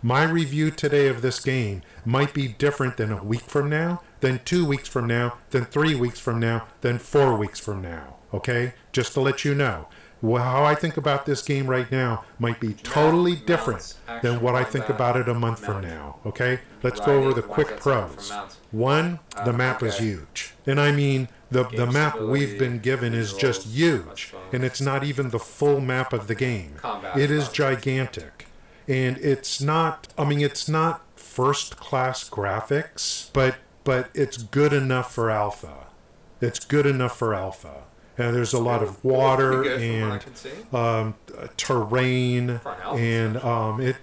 My review today of this game might be different than a week from now, than 2 weeks from now, than 3 weeks from now, than 4 weeks from now, okay? Just to let you know. How I think about this game right now might be totally different than what I think about it a month from now, okay? Let's go over the quick pros. One, the map is huge. And I mean, the map we've been given is just huge. And it's not even the full map of the game. It is gigantic. And it's not first-class graphics, but it's good enough for alpha. It's good enough for alpha. And there's a lot of water and terrain, and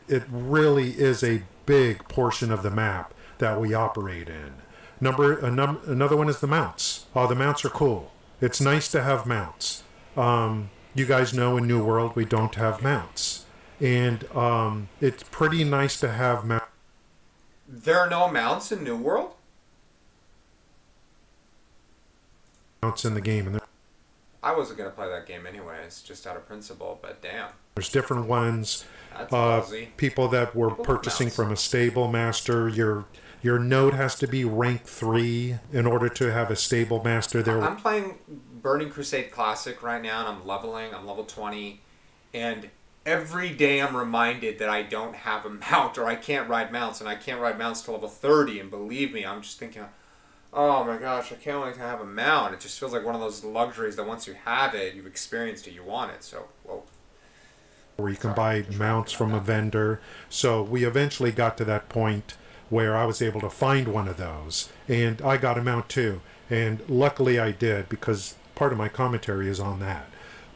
it really is a big portion of the map that we operate in. Another one is the mounts. The mounts are cool. It's nice to have mounts. You guys know in New World we don't have mounts, and it's pretty nice to have mounts. There are no mounts in New World? Mounts in the game, and I wasn't going to play that game anyways, just out of principle, but damn. There's different ones. That's ballsy. People that were purchasing from a stable master. Your node has to be rank 3 in order to have a stable master. I'm playing Burning Crusade Classic right now, and I'm leveling. I'm level 20, and every day I'm reminded that I don't have a mount, or I can't ride mounts, and I can't ride mounts to level 30, and believe me, I'm just thinking, Oh my gosh, I can't wait to have a mount. It just feels like one of those luxuries that once you have it, you've experienced it, you want it. So, whoa. Where you can buy mounts from a vendor. So we eventually got to that point where I was able to find one of those. And I got a mount too. And luckily I did, because part of my commentary is on that.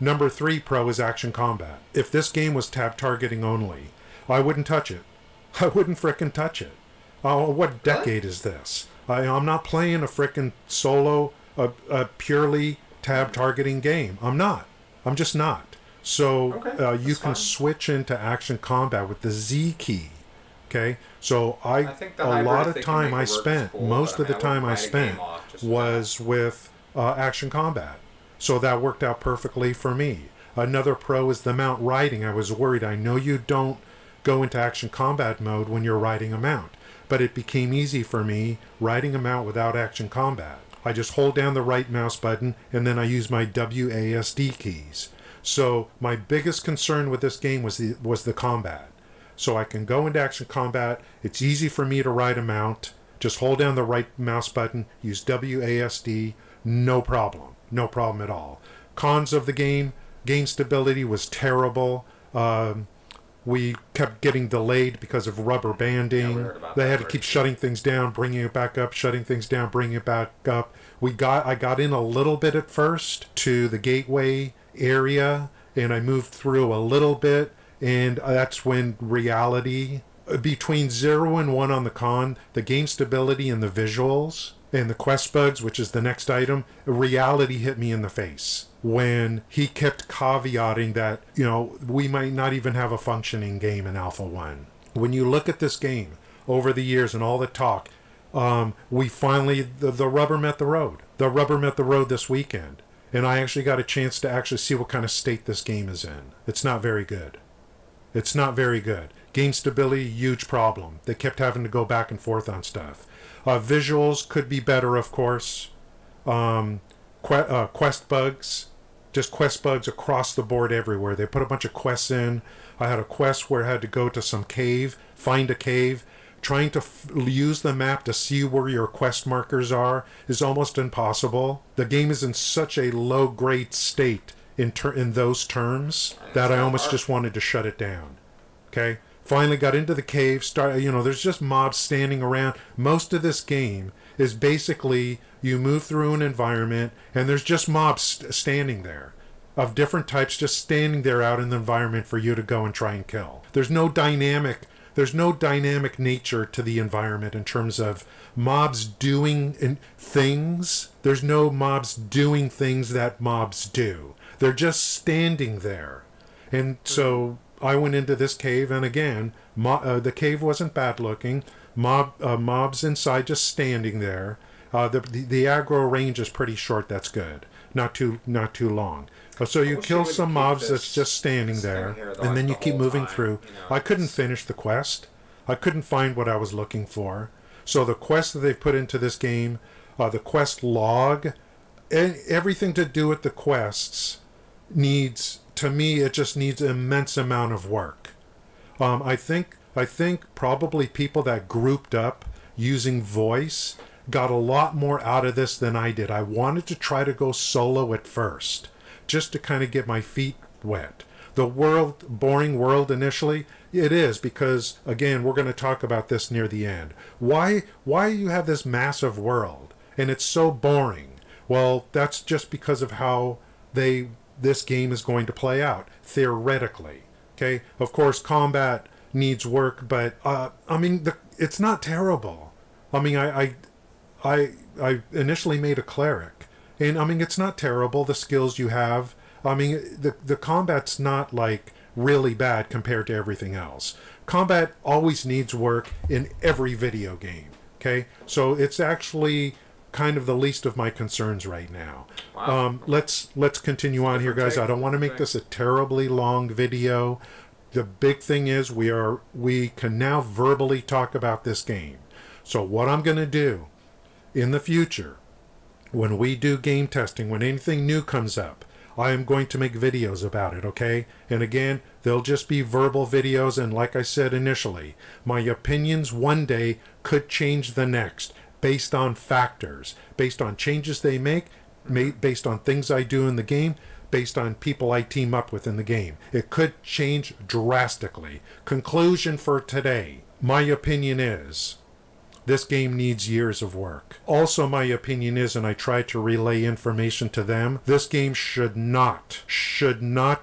Number 3 pro is action combat. If this game was tab targeting only, I wouldn't touch it. I wouldn't frickin' touch it. Oh, what decade is this? I'm not playing a frickin' solo, a purely tab targeting game. I'm not. I'm just not. So you can switch into action combat with the Z key. Okay, so a lot of time I spent, most of the time I spent was with action combat. So that worked out perfectly for me. Another pro is the mount riding. I was worried. I know you don't go into action combat mode when you're riding a mount, but it became easy for me riding a mount without action combat. I just hold down the right mouse button and then I use my WASD keys. So my biggest concern with this game was the combat. So I can go into action combat. It's easy for me to ride a mount. Just hold down the right mouse button, use WASD, no problem. No problem at all. Cons of the game stability was terrible. We kept getting delayed because of rubber banding. They had to keep shutting things down, bringing it back up, shutting things down, bringing it back up. I got in a little bit at first to the gateway area, and I moved through a little bit, and that's when reality, between 0 and 1 on the con, the game stability and the visuals, and the quest bugs, which is the next item, reality hit me in the face when he kept caveating that, you know, we might not even have a functioning game in Alpha 1. When you look at this game over the years and all the talk, we finally, the rubber met the road. The rubber met the road this weekend. And I actually got a chance to actually see what kind of state this game is in. It's not very good. It's not very good. Game stability, huge problem. They kept having to go back and forth on stuff. Visuals could be better, of course. Quest bugs. Just quest bugs across the board everywhere. They put a bunch of quests in. I had a quest where I had to go to some cave, find a cave. Trying to use the map to see where your quest markers are is almost impossible. The game is in such a low-grade state in those terms that I almost just wanted to shut it down. Okay? Finally got into the cave, there's just mobs standing around. Most of this game is basically you move through an environment and there's just mobs standing there of different types just standing there out in the environment for you to go and try and kill. There's no dynamic nature to the environment in terms of mobs doing things. There's no mobs doing things that mobs do. They're just standing there. And so I went into this cave, and again, the cave wasn't bad looking. Mobs inside just standing there. The aggro range is pretty short. That's good. Not too long. So you kill some mobs that's just standing there, and then you keep moving through. I couldn't finish the quest. I couldn't find what I was looking for. So the quest that they've put into this game, the quest log, everything to do with the quests needs, to me, it just needs an immense amount of work. I think probably people that grouped up using voice got a lot more out of this than I did. I wanted to try to go solo at first, just to kind of get my feet wet. The boring world initially, it is, because again, we're going to talk about this near the end. Why you have this massive world and it's so boring? Well, that's just because of how this game is going to play out theoretically. Okay, of course, combat needs work, but I mean, it's not terrible. I mean, I initially made a cleric, and I mean, it's not terrible, the skills you have. I mean, the combat's not like really bad compared to everything else. Combat always needs work in every video game. Okay, so it's actually kind of the least of my concerns right now. Wow. Let's continue on here, guys. I don't want to make this a terribly long video. The big thing is we can now verbally talk about this game. So what I'm going to do in the future, when we do game testing, when anything new comes up, I am going to make videos about it, okay? And again, they'll just be verbal videos, and like I said initially, my opinions one day could change the next. based on factors, based on changes they make, based on things I do in the game, based on people I team up with in the game. It could change drastically. Conclusion for today. My opinion is this game needs years of work. Also, my opinion is, and I try to relay information to them, this game should not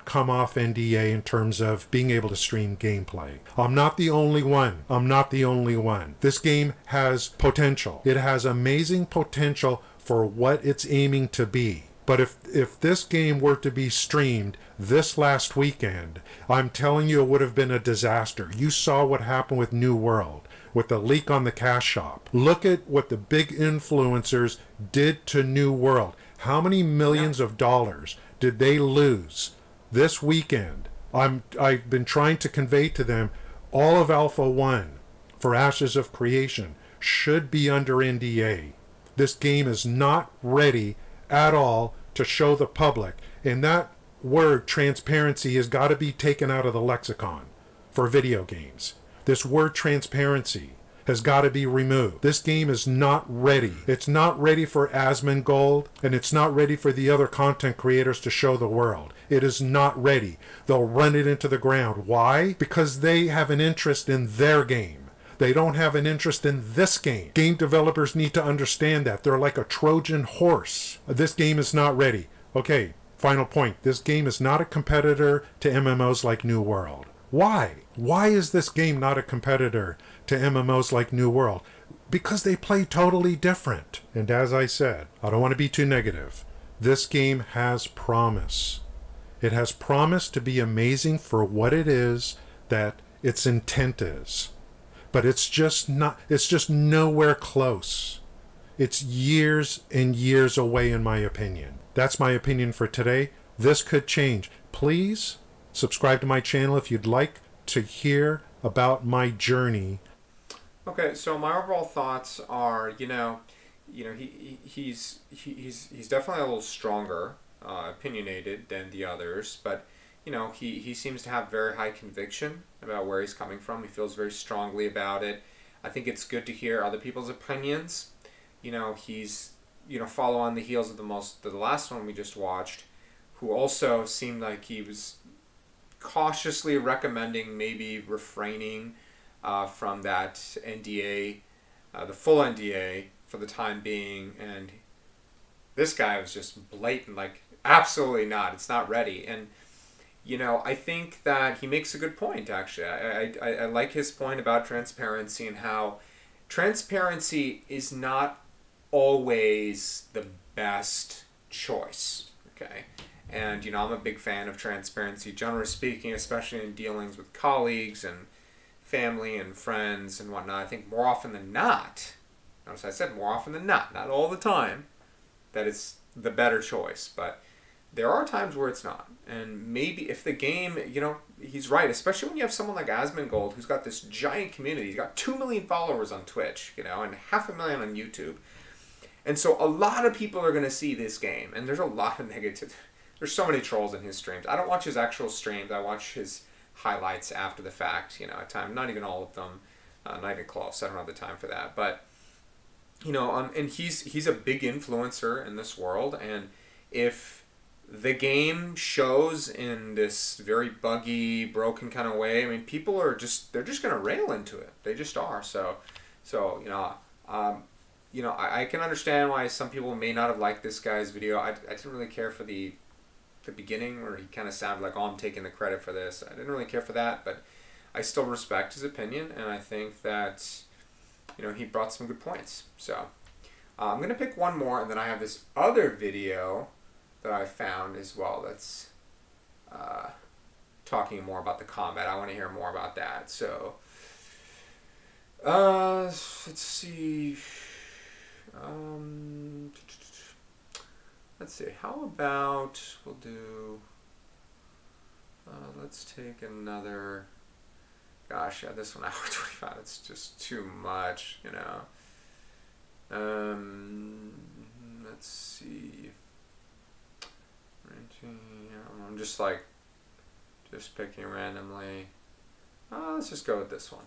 come off NDA in terms of being able to stream gameplay. I'm not the only one. I'm not the only one. This game has potential. It has amazing potential for what it's aiming to be. But if this game were to be streamed this last weekend, I'm telling you it would have been a disaster. You saw what happened with New World, with the leak on the cash shop. Look at what the big influencers did to New World. How many millions of dollars did they lose this weekend? I've been trying to convey to them all of Alpha 1 for Ashes of Creation should be under NDA. This game is not ready at all to show the public. And that word transparency has got to be taken out of the lexicon for video games. This word transparency has got to be removed. This game is not ready. It's not ready for Asmongold, and it's not ready for the other content creators to show the world. It is not ready. They'll run it into the ground. Why? Because they have an interest in their game. They don't have an interest in this game. Game developers need to understand that. They're like a Trojan horse. This game is not ready. Okay, final point. This game is not a competitor to MMOs like New World. Why? Why is this game not a competitor to MMOs like New World? Because they play totally different. And as I said, I don't want to be too negative. This game has promise. It has promise to be amazing for what it is that its intent is. But it's just nowhere close. It's years and years away in my opinion. That's my opinion for today. This could change. Please subscribe to my channel if you'd like to hear about my journey. Okay, so my overall thoughts are, he's definitely a little stronger, opinionated than the others, but he seems to have very high conviction about where he's coming from. He feels very strongly about it. I think it's good to hear other people's opinions. He's follow on the heels of the last one we just watched, who also seemed like he was cautiously recommending maybe refraining from that NDA, the full NDA for the time being, and this guy was just blatant, like, absolutely not, it's not ready. And I think that he makes a good point, actually. I like his point about transparency and how transparency is not always the best choice, okay? And, I'm a big fan of transparency, generally speaking, especially in dealings with colleagues and family and friends and whatnot. I think more often than not, notice I said more often than not all the time, that it's the better choice. But there are times where it's not. And maybe if the game, he's right, especially when you have someone like Asmongold who's got this giant community. He's got 2 million followers on Twitch, and 500,000 on YouTube. And so a lot of people are going to see this game. And there's a lot of negative. There's so many trolls in his streams. I don't watch his actual streams. I watch his highlights after the fact, at time. Not even all of them. Not even close. I don't have the time for that. But, and he's a big influencer in this world. And if the game shows in this very buggy, broken kind of way, I mean, people are they're just going to rail into it. They just are. So I can understand why some people may not have liked this guy's video. I didn't really care for the beginning where he kind of sounded like, oh, I'm taking the credit for this. I didn't really care for that, but I still respect his opinion, and I think that, he brought some good points. So I'm going to pick one more, and then I have this other video that I found as well that's talking more about the combat. I want to hear more about that. So let's see. Let's see, how about we'll do, let's take another, gosh, yeah, this one, hour 25, it's just too much, let's see, I'm just picking randomly, let's just go with this one,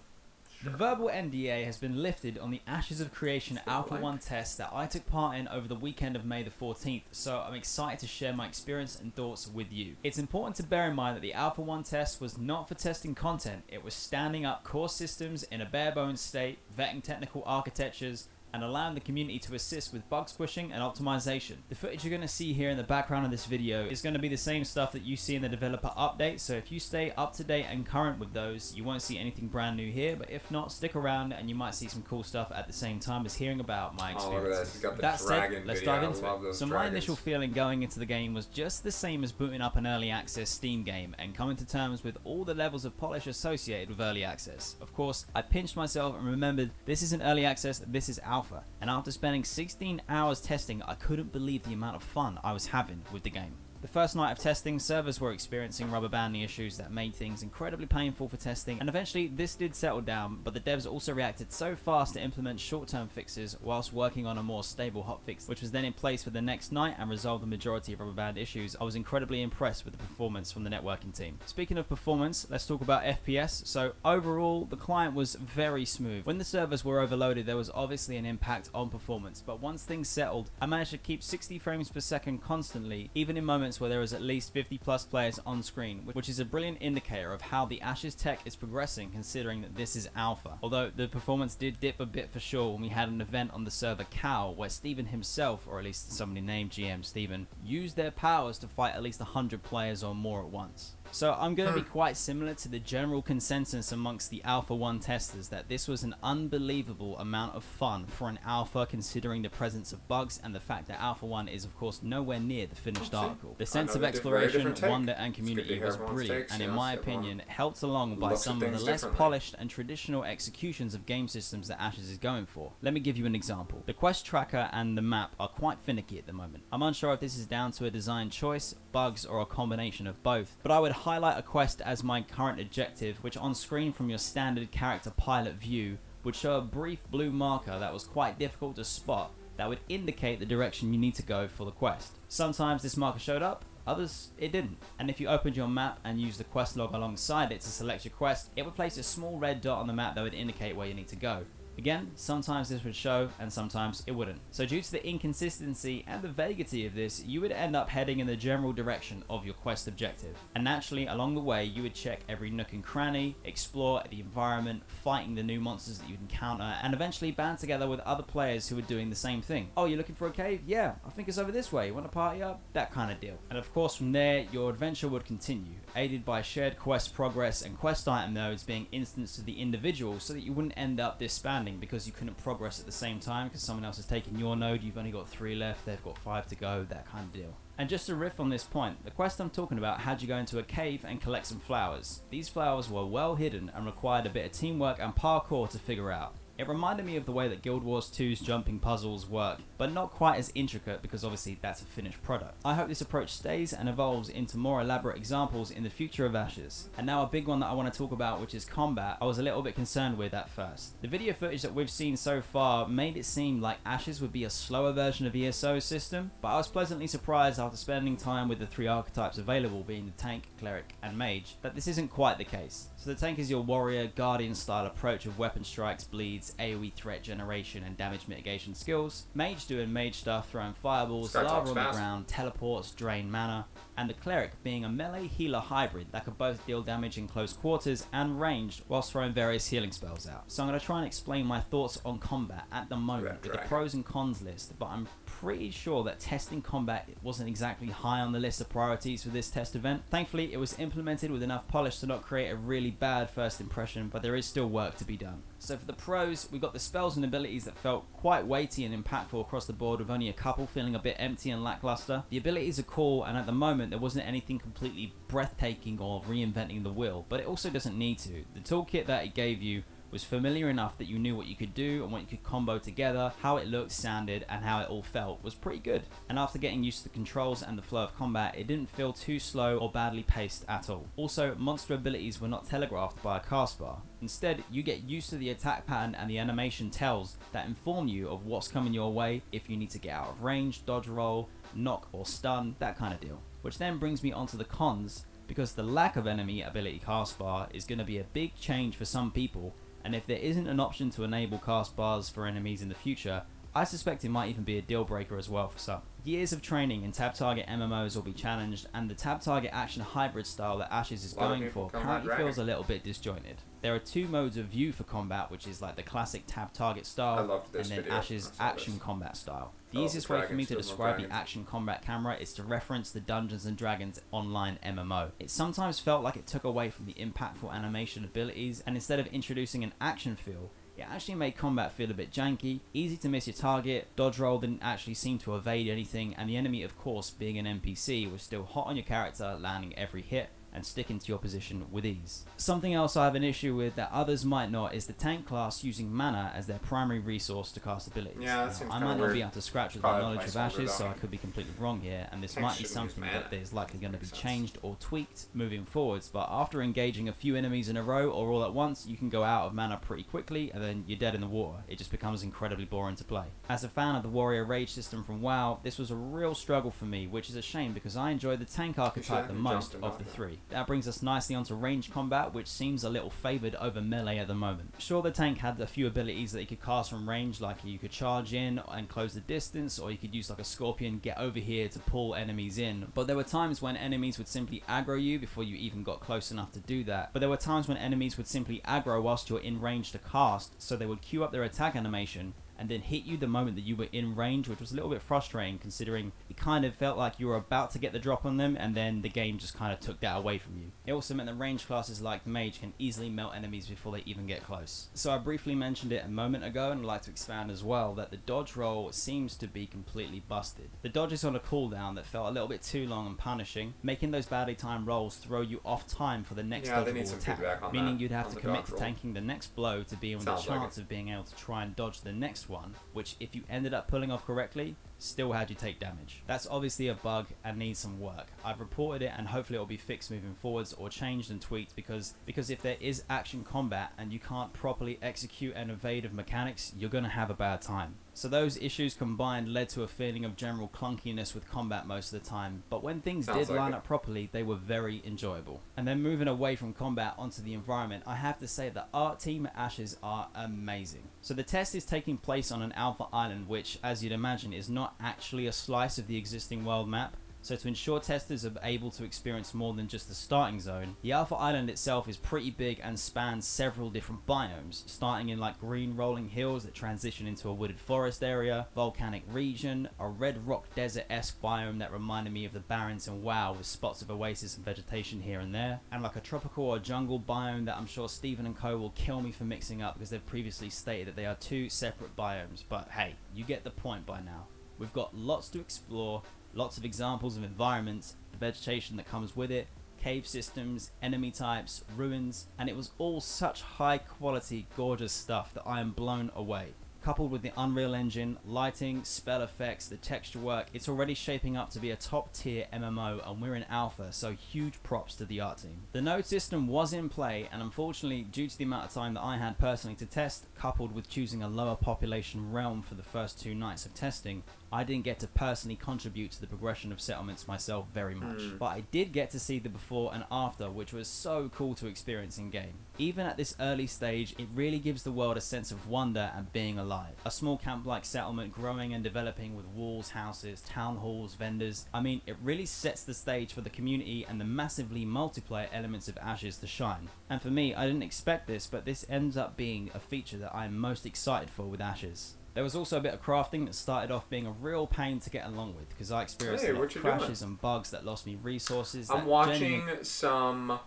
The Verbal NDA has been lifted on the Ashes of Creation Alpha 1 test that I took part in over the weekend of May the 14th, so I'm excited to share my experience and thoughts with you. It's important to bear in mind that the Alpha 1 test was not for testing content, it was standing up core systems in a bare bones state, vetting technical architectures, and allowing the community to assist with bug squishing and optimization. The footage you're going to see here in the background of this video is going to be the same stuff that you see in the developer update, so if you stay up to date and current with those, you won't see anything brand new here, but if not, stick around and you might see some cool stuff at the same time as hearing about my experiences. That said, let's dive into it. So my initial feeling going into the game was just the same as booting up an early access Steam game and coming to terms with all the levels of polish associated with early access. Of course, I pinched myself and remembered this isn't early access, this is alpha. And after spending 16 hours testing, I couldn't believe the amount of fun I was having with the game. The first night of testing, servers were experiencing rubber banding issues that made things incredibly painful for testing, and eventually this did settle down, but the devs also reacted so fast to implement short-term fixes whilst working on a more stable hotfix, which was then in place for the next night and resolved the majority of rubber band issues. I was incredibly impressed with the performance from the networking team. Speaking of performance, let's talk about FPS. So overall, the client was very smooth. When the servers were overloaded, there was obviously an impact on performance, but once things settled, I managed to keep 60 frames per second constantly, even in moments where there was at least 50 plus players on screen, which is a brilliant indicator of how the Ashes tech is progressing considering that this is alpha. Although the performance did dip a bit for sure when we had an event on the server Cal where Steven himself, or at least somebody named GM Steven, used their powers to fight at least 100 players or more at once. So I'm going to be quite similar to the general consensus amongst the Alpha 1 testers that this was an unbelievable amount of fun for an alpha considering the presence of bugs and the fact that Alpha 1 is of course nowhere near the finished article. The sense of exploration, wonder and community was brilliant and in my opinion helped along by some of the less polished and traditional executions of game systems that Ashes is going for. Let me give you an example. The quest tracker and the map are quite finicky at the moment. I'm unsure if this is down to a design choice, bugs or a combination of both, but I would highlight a quest as my current objective, which on screen from your standard character pilot view would show a brief blue marker that was quite difficult to spot that would indicate the direction you need to go for the quest. Sometimes this marker showed up, others it didn't, and if you opened your map and used the quest log alongside it to select your quest, it would place a small red dot on the map that would indicate where you need to go. Again, sometimes this would show and sometimes it wouldn't. So due to the inconsistency and the vaguity of this, you would end up heading in the general direction of your quest objective. And naturally, along the way, you would check every nook and cranny, explore the environment, fighting the new monsters that you'd encounter, and eventually band together with other players who were doing the same thing. Oh, you're looking for a cave? Yeah, I think it's over this way. You want to party up? That kind of deal. And of course, from there, your adventure would continue, aided by shared quest progress and quest item nodes being instanced to the individual so that you wouldn't end up disbanding because you couldn't progress at the same time because someone else has taken your node, you've only got 3 left, they've got 5 to go, that kind of deal. And just to riff on this point, the quest I'm talking about had you go into a cave and collect some flowers. These flowers were well hidden and required a bit of teamwork and parkour to figure out. It reminded me of the way that Guild Wars 2's jumping puzzles work, but not quite as intricate because obviously that's a finished product. I hope this approach stays and evolves into more elaborate examples in the future of Ashes. And now a big one that I want to talk about, which is combat, I was a little bit concerned with at first. The video footage that we've seen so far made it seem like Ashes would be a slower version of ESO's system, but I was pleasantly surprised after spending time with the 3 archetypes available, being the tank, cleric and mage, that this isn't quite the case. So the tank is your warrior, guardian style approach of weapon strikes, bleeds, AoE threat generation and damage mitigation skills. Mage doing mage stuff, throwing fireballs, lava on the ground, teleports, drain mana, and the cleric being a melee healer hybrid that could both deal damage in close quarters and ranged whilst throwing various healing spells out. So I'm going to try and explain my thoughts on combat at the moment with the pros and cons list, but I'm pretty sure that testing combat wasn't exactly high on the list of priorities for this test event. Thankfully, it was implemented with enough polish to not create a really bad first impression, but there is still work to be done. So for the pros, we got the spells and abilities that felt quite weighty and impactful across the board, with only a couple feeling a bit empty and lackluster. The abilities are cool, and at the moment there wasn't anything completely breathtaking or reinventing the wheel, but it also doesn't need to. The toolkit that it gave you was familiar enough that you knew what you could do and what you could combo together, how it looked, sounded, and how it all felt was pretty good. And after getting used to the controls and the flow of combat, it didn't feel too slow or badly paced at all. Also, monster abilities were not telegraphed by a cast bar. Instead, you get used to the attack pattern and the animation tells that inform you of what's coming your way if you need to get out of range, dodge roll, knock or stun, that kind of deal. Which then brings me onto the cons, because the lack of enemy ability cast bar is going to be a big change for some people, and if there isn't an option to enable cast bars for enemies in the future, I suspect it might even be a deal breaker as well for some. Years of training in tab target MMOs will be challenged, and the tab target action hybrid style that Ashes is going for currently feels a little bit disjointed. There are two modes of view for combat, which is like the classic tab target style, and then Ashes action combat style. The easiest way for me to describe the action combat camera is to reference the Dungeons & Dragons online MMO. It sometimes felt like it took away from the impactful animation abilities, and instead of introducing an action feel, it actually made combat feel a bit janky, easy to miss your target, dodge roll didn't actually seem to evade anything, and the enemy, of course, being an NPC, was still hot on your character, landing every hit and sticking to your position with ease. Something else I have an issue with that others might not is the tank class using mana as their primary resource to cast abilities. Yeah, that seems I might not be able to scratch with my knowledge of Ashes, so I could be completely wrong here, and this might be something that is likely going to be changed or tweaked moving forwards, but after engaging a few enemies in a row or all at once, you can go out of mana pretty quickly and then you're dead in the water. It just becomes incredibly boring to play. As a fan of the warrior rage system from WoW, this was a real struggle for me, which is a shame because I enjoy the tank archetype the most of the three. That brings us nicely onto range combat, which seems a little favoured over melee at the moment. Sure, the tank had a few abilities that you could cast from range, like you could charge in and close the distance, or you could use like a scorpion, get over here to pull enemies in, but there were times when enemies would simply aggro you before you even got close enough to do that. But there were times when enemies would simply aggro whilst you're in range to cast, so they would queue up their attack animation and then hit you the moment that you were in range, which was a little bit frustrating considering it kind of felt like you were about to get the drop on them and then the game just kind of took that away from you. It also meant that range classes like Mage can easily melt enemies before they even get close. So I briefly mentioned it a moment ago and I'd like to expand as well that the dodge roll seems to be completely busted. The dodge is on a cooldown that felt a little bit too long and punishing, making those badly timed rolls throw you off time for the next dodgeable attack, meaning you'd have to commit to tanking the next blow to be on the chance of being able to try and dodge the next one, which if you ended up pulling off correctly, still had you take damage. That's obviously a bug and needs some work. I've reported it and hopefully it will be fixed moving forwards or changed and tweaked because if there is action combat and you can't properly execute and evade of mechanics, you're going to have a bad time. So those issues combined led to a feeling of general clunkiness with combat most of the time, but when things did line up properly, they were very enjoyable. And then moving away from combat onto the environment, I have to say the art team at Ashes are amazing. So the test is taking place on an alpha island, which, as you'd imagine, is not actually a slice of the existing world map. So to ensure testers are able to experience more than just the starting zone, the Alpha Island itself is pretty big and spans several different biomes, starting in like green rolling hills that transition into a wooded forest area, volcanic region, a red rock desert-esque biome that reminded me of the Barrens in WoW with spots of oasis and vegetation here and there, and like a tropical or jungle biome that I'm sure Stephen and co will kill me for mixing up because they've previously stated that they are two separate biomes, but hey, you get the point by now. We've got lots to explore, lots of examples of environments, the vegetation that comes with it, cave systems, enemy types, ruins, and it was all such high quality, gorgeous stuff that I am blown away. Coupled with the Unreal Engine, lighting, spell effects, the texture work, it's already shaping up to be a top tier MMO and we're in alpha, so huge props to the art team. The node system was in play and unfortunately due to the amount of time that I had personally to test, coupled with choosing a lower population realm for the first 2 nights of testing, I didn't get to personally contribute to the progression of settlements myself very much, but I did get to see the before and after, which was so cool to experience in game. Even at this early stage, it really gives the world a sense of wonder and being alive. A small camp-like settlement growing and developing with walls, houses, town halls, vendors. I mean, it really sets the stage for the community and the massively multiplayer elements of Ashes to shine. And for me, I didn't expect this, but this ends up being a feature that I'm most excited for with Ashes. There was also a bit of crafting that started off being a real pain to get along with because I experienced a lot of crashes and bugs that lost me resources. I'm watching some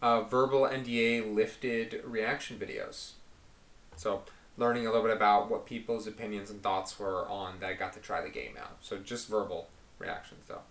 Verbal NDA lifted reaction videos. So learning a little bit about what people's opinions and thoughts were on that got to try the game out. So just verbal reactions though.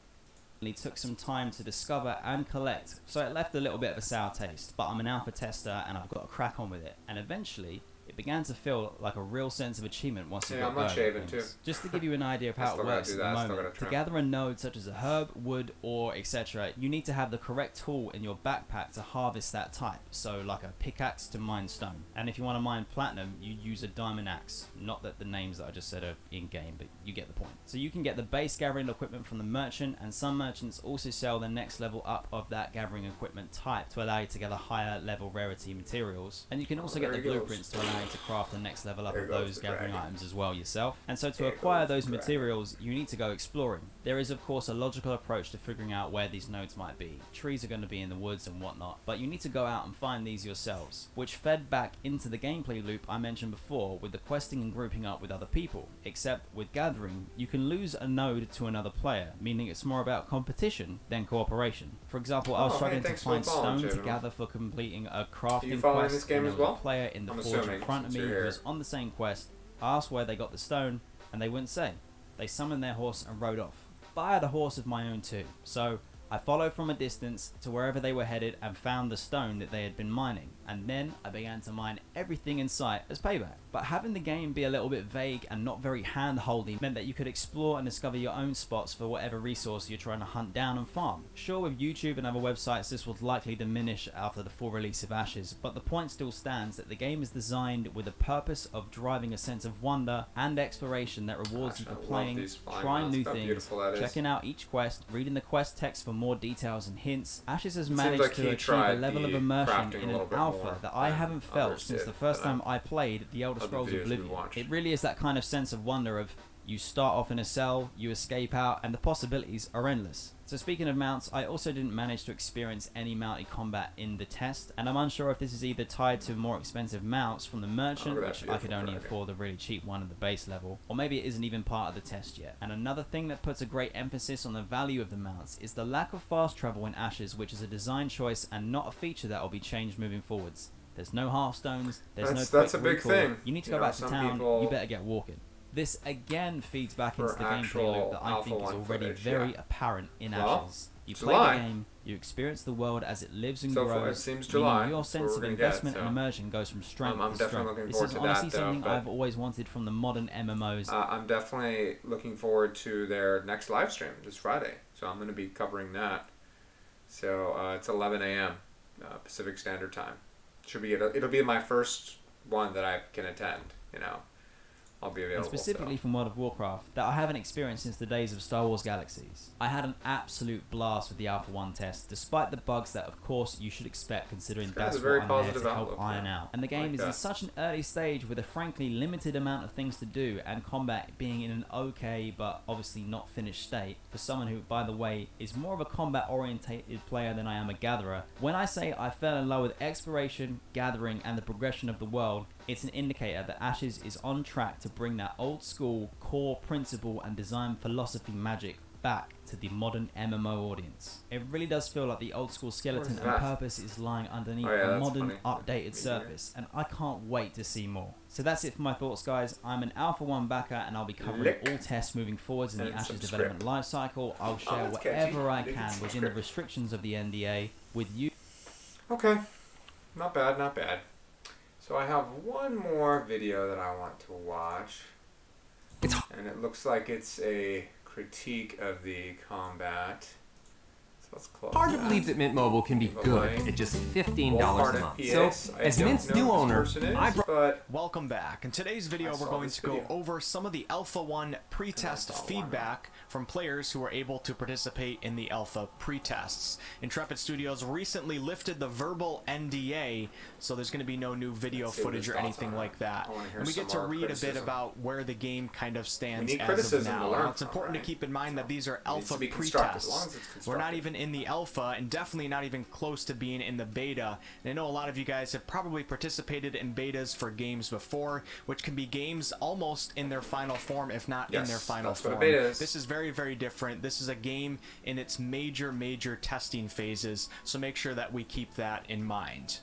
It took some time to discover and collect, so it left a little bit of a sour taste, but I'm an alpha tester and I've got to crack on with it, and eventually it began to feel like a real sense of achievement once you got I'm not going. shaving too. Just to give you an idea of how it works at the moment, to gather a node such as a herb, wood, ore, etc., you need to have the correct tool in your backpack to harvest that type, so like a pickaxe to mine stone. And if you want to mine platinum, you use a diamond axe. Not that the names that I just said are in-game, but you get the point. So you can get the base gathering equipment from the merchant, and some merchants also sell the next level up of that gathering equipment type to allow you to gather higher level rarity materials. And you can also get the blueprints to allow you to craft the next level up of those gathering items as well yourself. And so to acquire those materials, you need to go exploring. There is of course a logical approach to figuring out where these nodes might be. Trees are going to be in the woods and whatnot, but you need to go out and find these yourselves, which fed back into the gameplay loop I mentioned before with the questing and grouping up with other people. Except with gathering, you can lose a node to another player, meaning it's more about competition than cooperation. For example, I was struggling to find stone to gather for completing a crafting quest, and there was a player in the forge in front of me who was on the same quest. I asked where they got the stone, and they wouldn't say. They summoned their horse and rode off. But I had a horse of my own too, so I followed from a distance to wherever they were headed and found the stone that they had been mining, and then I began to mine everything in sight as payback. But having the game be a little bit vague and not very hand-holdy meant that you could explore and discover your own spots for whatever resource you're trying to hunt down and farm. Sure, with YouTube and other websites this would likely diminish after the full release of Ashes, but the point still stands that the game is designed with the purpose of driving a sense of wonder and exploration that rewards you for playing, trying new things, checking out each quest, reading the quest text for more details and hints. Ashes has managed to achieve a level of immersion in an alpha that I haven't felt since the first time I played The Elder Scrolls Oblivion. It really is that kind of sense of wonder of you start off in a cell, you escape out, and the possibilities are endless. So speaking of mounts, I also didn't manage to experience any mounted combat in the test, and I'm unsure if this is either tied to more expensive mounts from the merchant, which I could only afford the really cheap one at the base level, or maybe it isn't even part of the test yet. And another thing that puts a great emphasis on the value of the mounts is the lack of fast travel in Ashes, which is a design choice and not a feature that will be changed moving forwards. There's no half stones, there's that's a big thing. You need to go back to town, you better get walking. This again feeds back into the gameplay loop that I think is already very apparent in Ashes. You play the game, you experience the world as it lives and grows, meaning your sense of investment and immersion goes from strength to strength. This is honestly something I've always wanted from the modern MMOs. I'm definitely looking forward to their next live stream this Friday, so I'm going to be covering that. So it's 11 a.m. Pacific Standard Time. It'll be my first one that I can attend, you know. I'll be available. And specifically from World of Warcraft, that I haven't experienced since the days of Star Wars Galaxies. I had an absolute blast with the Alpha 1 test, despite the bugs that of course you should expect considering that's what I'm there to help iron out. And the game is in such an early stage with a frankly limited amount of things to do, and combat being in an okay but obviously not finished state, for someone who, by the way, is more of a combat orientated player than I am a gatherer. When I say I fell in love with exploration, gathering and the progression of the world, it's an indicator that Ashes is on track to bring that old school core principle and design philosophy magic back to the modern MMO audience. It really does feel like the old school skeleton and purpose is lying underneath a modern updated surface, and I can't wait to see more. So that's it for my thoughts, guys. I'm an Alpha 1 backer and I'll be covering all tests moving forwards in the Ashes development lifecycle. I'll share whatever I can within the restrictions of the NDA with you. Okay, not bad, not bad. So I have one more video that I want to watch, and it looks like it's a critique of the combat. So let's close Hard to believe that Mint Mobile can be good at just $15 a month. So, as Mint's new owner, welcome back. In today's video, we're going to go over some of the Alpha 1 pre-test feedback from players who were able to participate in the Alpha pre-tests. Intrepid Studios recently lifted the Verbal NDA, so there's going to be no new video footage or anything like that. And we get to read a bit about where the game kind of stands as of now. Now, it's important to keep in mind that these are Alpha pre-tests. We're not even in the Alpha, and definitely not even close to being in the Beta. And I know a lot of you guys have probably participated in betas for games before, which can be games almost in their final form, if not in their final form. This is very, very different. This is a game in its major testing phases, so make sure that we keep that in mind.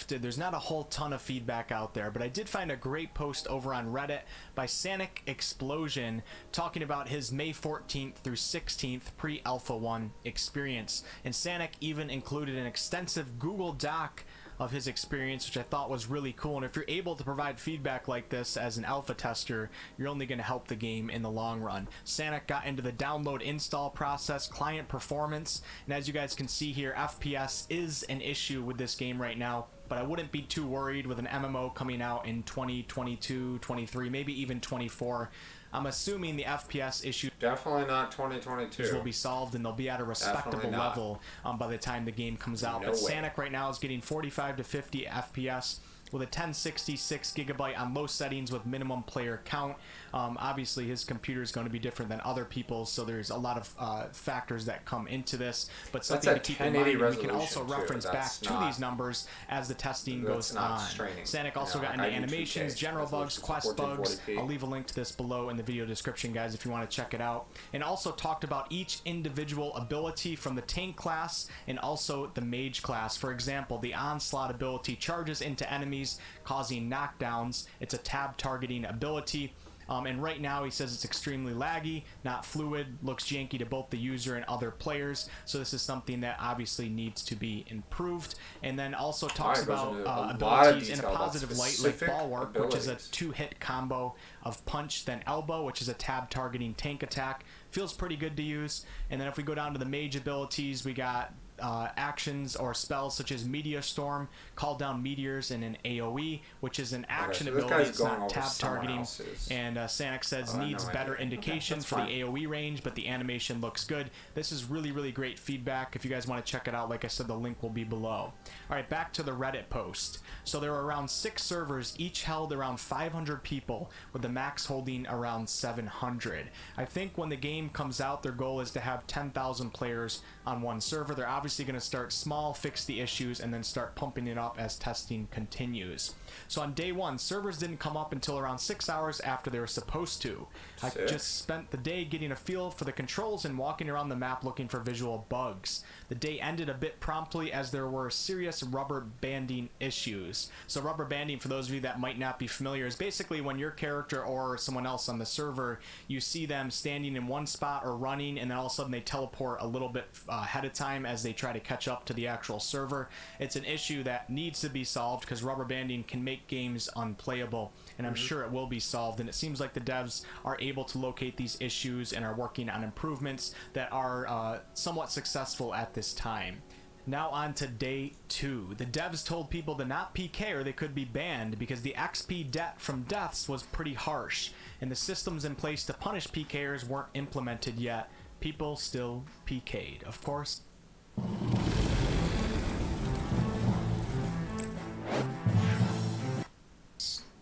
There's not a whole ton of feedback out there, but I did find a great post over on Reddit by Sanic Explosion talking about his May 14th through 16th pre-Alpha 1 experience. And Sanic even included an extensive Google Doc of his experience, which I thought was really cool. And if you're able to provide feedback like this as an alpha tester, you're only going to help the game in the long run. Sanic got into the download install process, client performance, and as you guys can see here, FPS is an issue with this game right now, but I wouldn't be too worried with an MMO coming out in 2022, 23, maybe even 24. I'm assuming the FPS issue definitely not 2022 will be solved, and they'll be at a respectable level by the time the game comes out. But Sanic right now is getting 45 to 50 FPS with a 1066 gigabyte on low settings with minimum player count. Obviously his computer is going to be different than other people's, so there's a lot of factors that come into this, but something to keep in mind. We can also reference back to these numbers as the testing goes on. Sanic also got into animations, general bugs, quest bugs. I'll leave a link to this below in the video description, guys, if you want to check it out. And also talked about each individual ability from the tank class and also the mage class. For example, the onslaught ability charges into enemies, causing knockdowns. It's a tab targeting ability. And right now he says it's extremely laggy, not fluid, looks janky to both the user and other players. So this is something that obviously needs to be improved. And then also talks about abilities in a positive light, like Bulwark, which is a 2-hit combo of punch then elbow, which is a tab targeting tank attack. Feels pretty good to use. And then if we go down to the mage abilities, we got actions or spells such as Meteor Storm, call down meteors, and an AoE, which is an action ability. It's not tab targeting. And Sanic says needs better indication for the AoE range, but the animation looks good. This is really, really great feedback. If you guys want to check it out, like I said, the link will be below. Alright, back to the Reddit post. So there are around 6 servers, each held around 500 people, with the max holding around 700. I think when the game comes out, their goal is to have 10,000 players on one server. They're obviously going to start small, fix the issues, and then start pumping it up as testing continues. So on day 1, servers didn't come up until around 6 hours after they were supposed to. I just spent the day getting a feel for the controls and walking around the map looking for visual bugs. The day ended a bit promptly as there were serious rubber banding issues. So rubber banding, for those of you that might not be familiar, is basically when your character or someone else on the server, you see them standing in one spot or running, and then all of a sudden they teleport a little bit ahead of time as they try to catch up to the actual server. It's an issue that needs to be solved because rubber banding can make games unplayable, and I'm sure it will be solved. And it seems like the devs are able to locate these issues and are working on improvements that are somewhat successful at this time. Now on to day 2. The devs told people to not PK or they could be banned because the XP debt from deaths was pretty harsh, and the systems in place to punish PKers weren't implemented yet. People still PK'd, of course.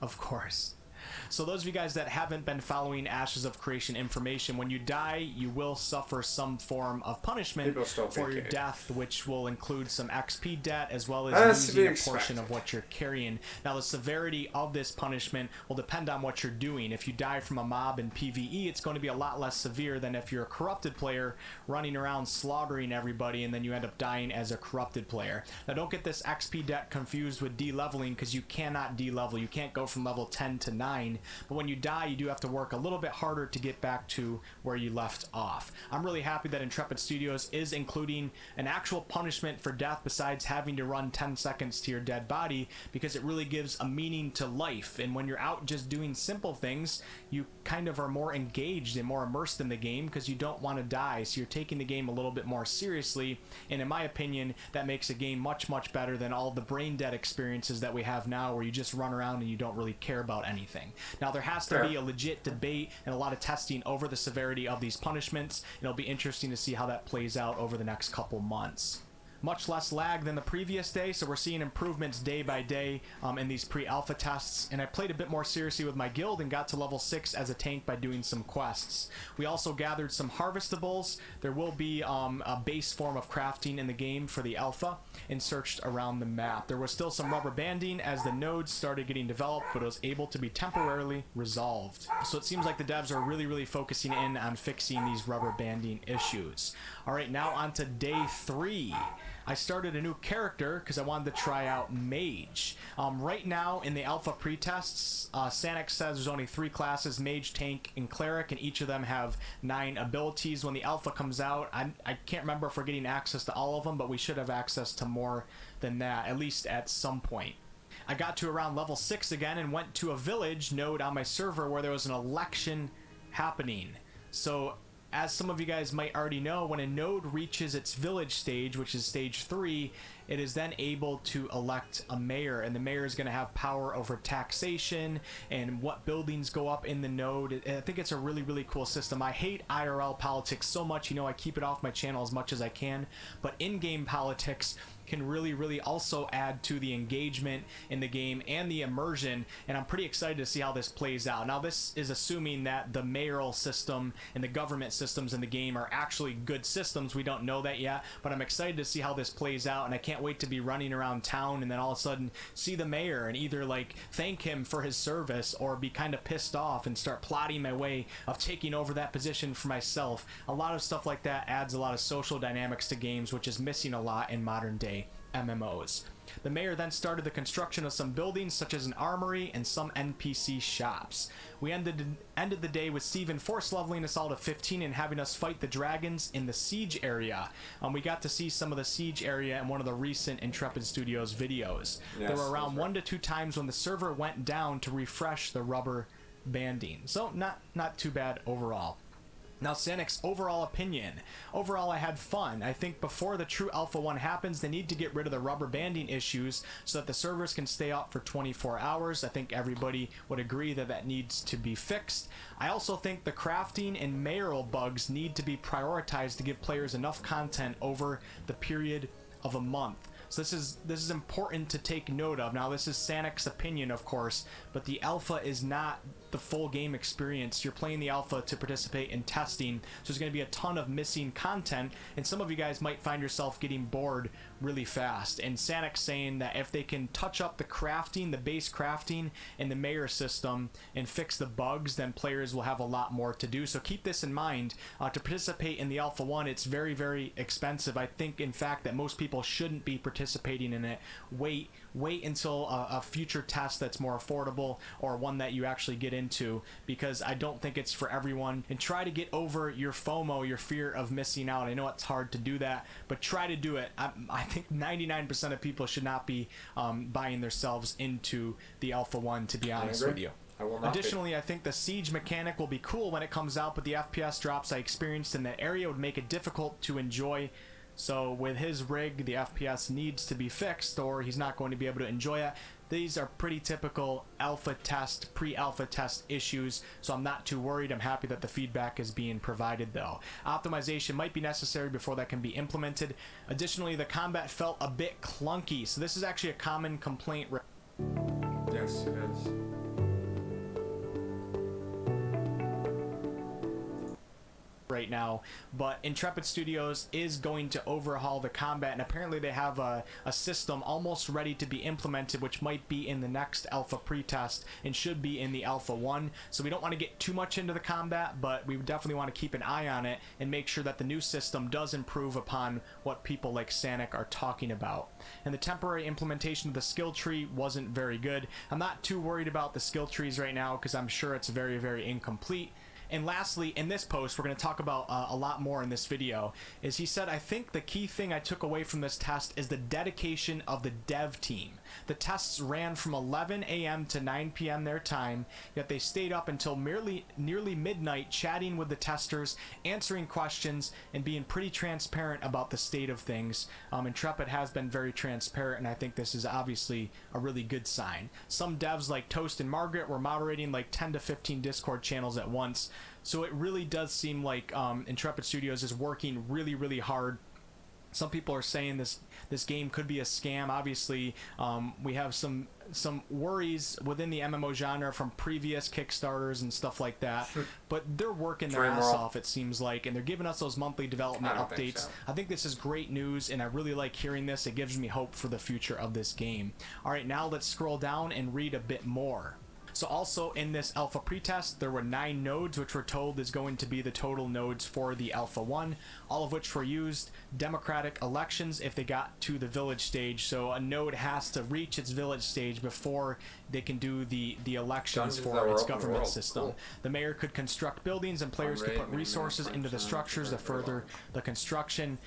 Of course. So those of you guys that haven't been following Ashes of Creation information, when you die, you will suffer some form of punishment for your death, which will include some XP debt as well as losing a portion of what you're carrying. Now, the severity of this punishment will depend on what you're doing. If you die from a mob in PvE, it's going to be a lot less severe than if you're a corrupted player running around slaughtering everybody and then you end up dying as a corrupted player. Now, don't get this XP debt confused with de-leveling, because you cannot de-level. You can't go from level 10 to 9. But when you die, you do have to work a little bit harder to get back to where you left off. I'm really happy that Intrepid Studios is including an actual punishment for death besides having to run 10 seconds to your dead body, because it really gives a meaning to life. And when you're out just doing simple things, you kind of are more engaged and more immersed in the game because you don't want to die. So you're taking the game a little bit more seriously. And in my opinion, that makes a game much, much better than all the brain dead experiences that we have now where you just run around and you don't really care about anything. Now, there has to be a legit debate and a lot of testing over the severity of these punishments. It'll be interesting to see how that plays out over the next couple months. Much less lag than the previous day, so we're seeing improvements day by day in these pre-alpha tests. And I played a bit more seriously with my guild and got to level 6 as a tank by doing some quests. We also gathered some harvestables. There will be a base form of crafting in the game for the alpha, and searched around the map. There was still some rubber banding as the nodes started getting developed, but it was able to be temporarily resolved. So it seems like the devs are really, really focusing in on fixing these rubber banding issues. Alright, now on to day 3. I started a new character because I wanted to try out Mage. Right now in the alpha pretests, Sanix says there's only 3 classes, Mage, Tank, and Cleric, and each of them have 9 abilities. When the alpha comes out, I can't remember if we're getting access to all of them, but we should have access to more than that, at least at some point. I got to around level 6 again and went to a village node on my server where there was an election happening. So, as some of you guys might already know, when a node reaches its village stage, which is stage 3, it is then able to elect a mayor, and the mayor is going to have power over taxation and what buildings go up in the node. I think it's a really, really cool system. I hate IRL politics so much, you know, I keep it off my channel as much as I can, but in-game politics can really, really also add to the engagement in the game and the immersion, and I'm pretty excited to see how this plays out. Now, this is assuming that the mayoral system and the government systems in the game are actually good systems. We don't know that yet, but I'm excited to see how this plays out, and I can't wait to be running around town and then all of a sudden see the mayor and either like thank him for his service or be kind of pissed off and start plotting my way of taking over that position for myself. A lot of stuff like that adds a lot of social dynamics to games, which is missing a lot in modern day MMOs. The mayor then started the construction of some buildings such as an armory and some NPC shops. We ended the day with Steven force leveling us all to 15 and having us fight the dragons in the siege area. We got to see some of the siege area in one of the recent Intrepid Studios videos. Yes, there were around 1 to 2 times when the server went down to refresh the rubber banding. So not too bad overall. Now, Sanix's overall opinion. Overall, I had fun. I think before the true Alpha 1 happens, they need to get rid of the rubber banding issues so that the servers can stay up for 24 hours. I think everybody would agree that that needs to be fixed. I also think the crafting and mayoral bugs need to be prioritized to give players enough content over the period of a month. So this is important to take note of. Now, this is Sanix's opinion, of course, but the alpha is not the full game experience. You're playing the alpha to participate in testing, so there's going to be a ton of missing content, and some of you guys might find yourself getting bored really fast. And Sanix saying that if they can touch up the crafting, the base crafting, and the mayor system and fix the bugs, then players will have a lot more to do. So keep this in mind. To participate in the Alpha 1, it's very, very expensive. I think, in fact, that most people shouldn't be participating in it. Wait until a future test that's more affordable or one that you actually get into, because I don't think it's for everyone. And try to get over your FOMO, your fear of missing out. I know it's hard to do that, but try to do it. I think 99% of people should not be buying themselves into the Alpha 1, to be honest with you. Additionally, I think the siege mechanic will be cool when it comes out, but the FPS drops I experienced in that area would make it difficult to enjoy. So with his rig, the FPS needs to be fixed, or he's not going to be able to enjoy it. These are pretty typical alpha test, pre-alpha test issues, so I'm not too worried. I'm happy that the feedback is being provided, though. Optimization might be necessary before that can be implemented. Additionally, the combat felt a bit clunky, so this is actually a common complaint. Yes, it is. Right now, but Intrepid Studios is going to overhaul the combat, and apparently they have a system almost ready to be implemented, which might be in the next alpha pretest and should be in the Alpha 1. So we don't want to get too much into the combat, but we definitely want to keep an eye on it and make sure that the new system does improve upon what people like Sanix are talking about. And the temporary implementation of the skill tree wasn't very good. I'm not too worried about the skill trees right now because I'm sure it's very, very incomplete. And lastly, in this post, we're going to talk about a lot more in this video, is he said, I think the key thing I took away from this test is the dedication of the dev team. The tests ran from 11 a.m. to 9 p.m. their time, yet they stayed up until nearly midnight chatting with the testers, answering questions, and being pretty transparent about the state of things. Intrepid has been very transparent, and I think this is obviously a really good sign. Some devs like Toast and Margaret were moderating like 10 to 15 Discord channels at once. So it really does seem like Intrepid Studios is working really, really hard. Some people are saying this game could be a scam. Obviously, we have some worries within the MMO genre from previous Kickstarters and stuff like that. But they're working their ass off, it seems like, and they're giving us those monthly development updates. I think this is great news, and I really like hearing this. It gives me hope for the future of this game. All right, now let's scroll down and read a bit more. So also in this alpha pretest, there were 9 nodes, which we're told is going to be the total nodes for the Alpha 1, all of which were used democratic elections if they got to the village stage. So a node has to reach its village stage before they can do the elections for its government system. Cool. The mayor could construct buildings and players could put resources into the structures to further the construction.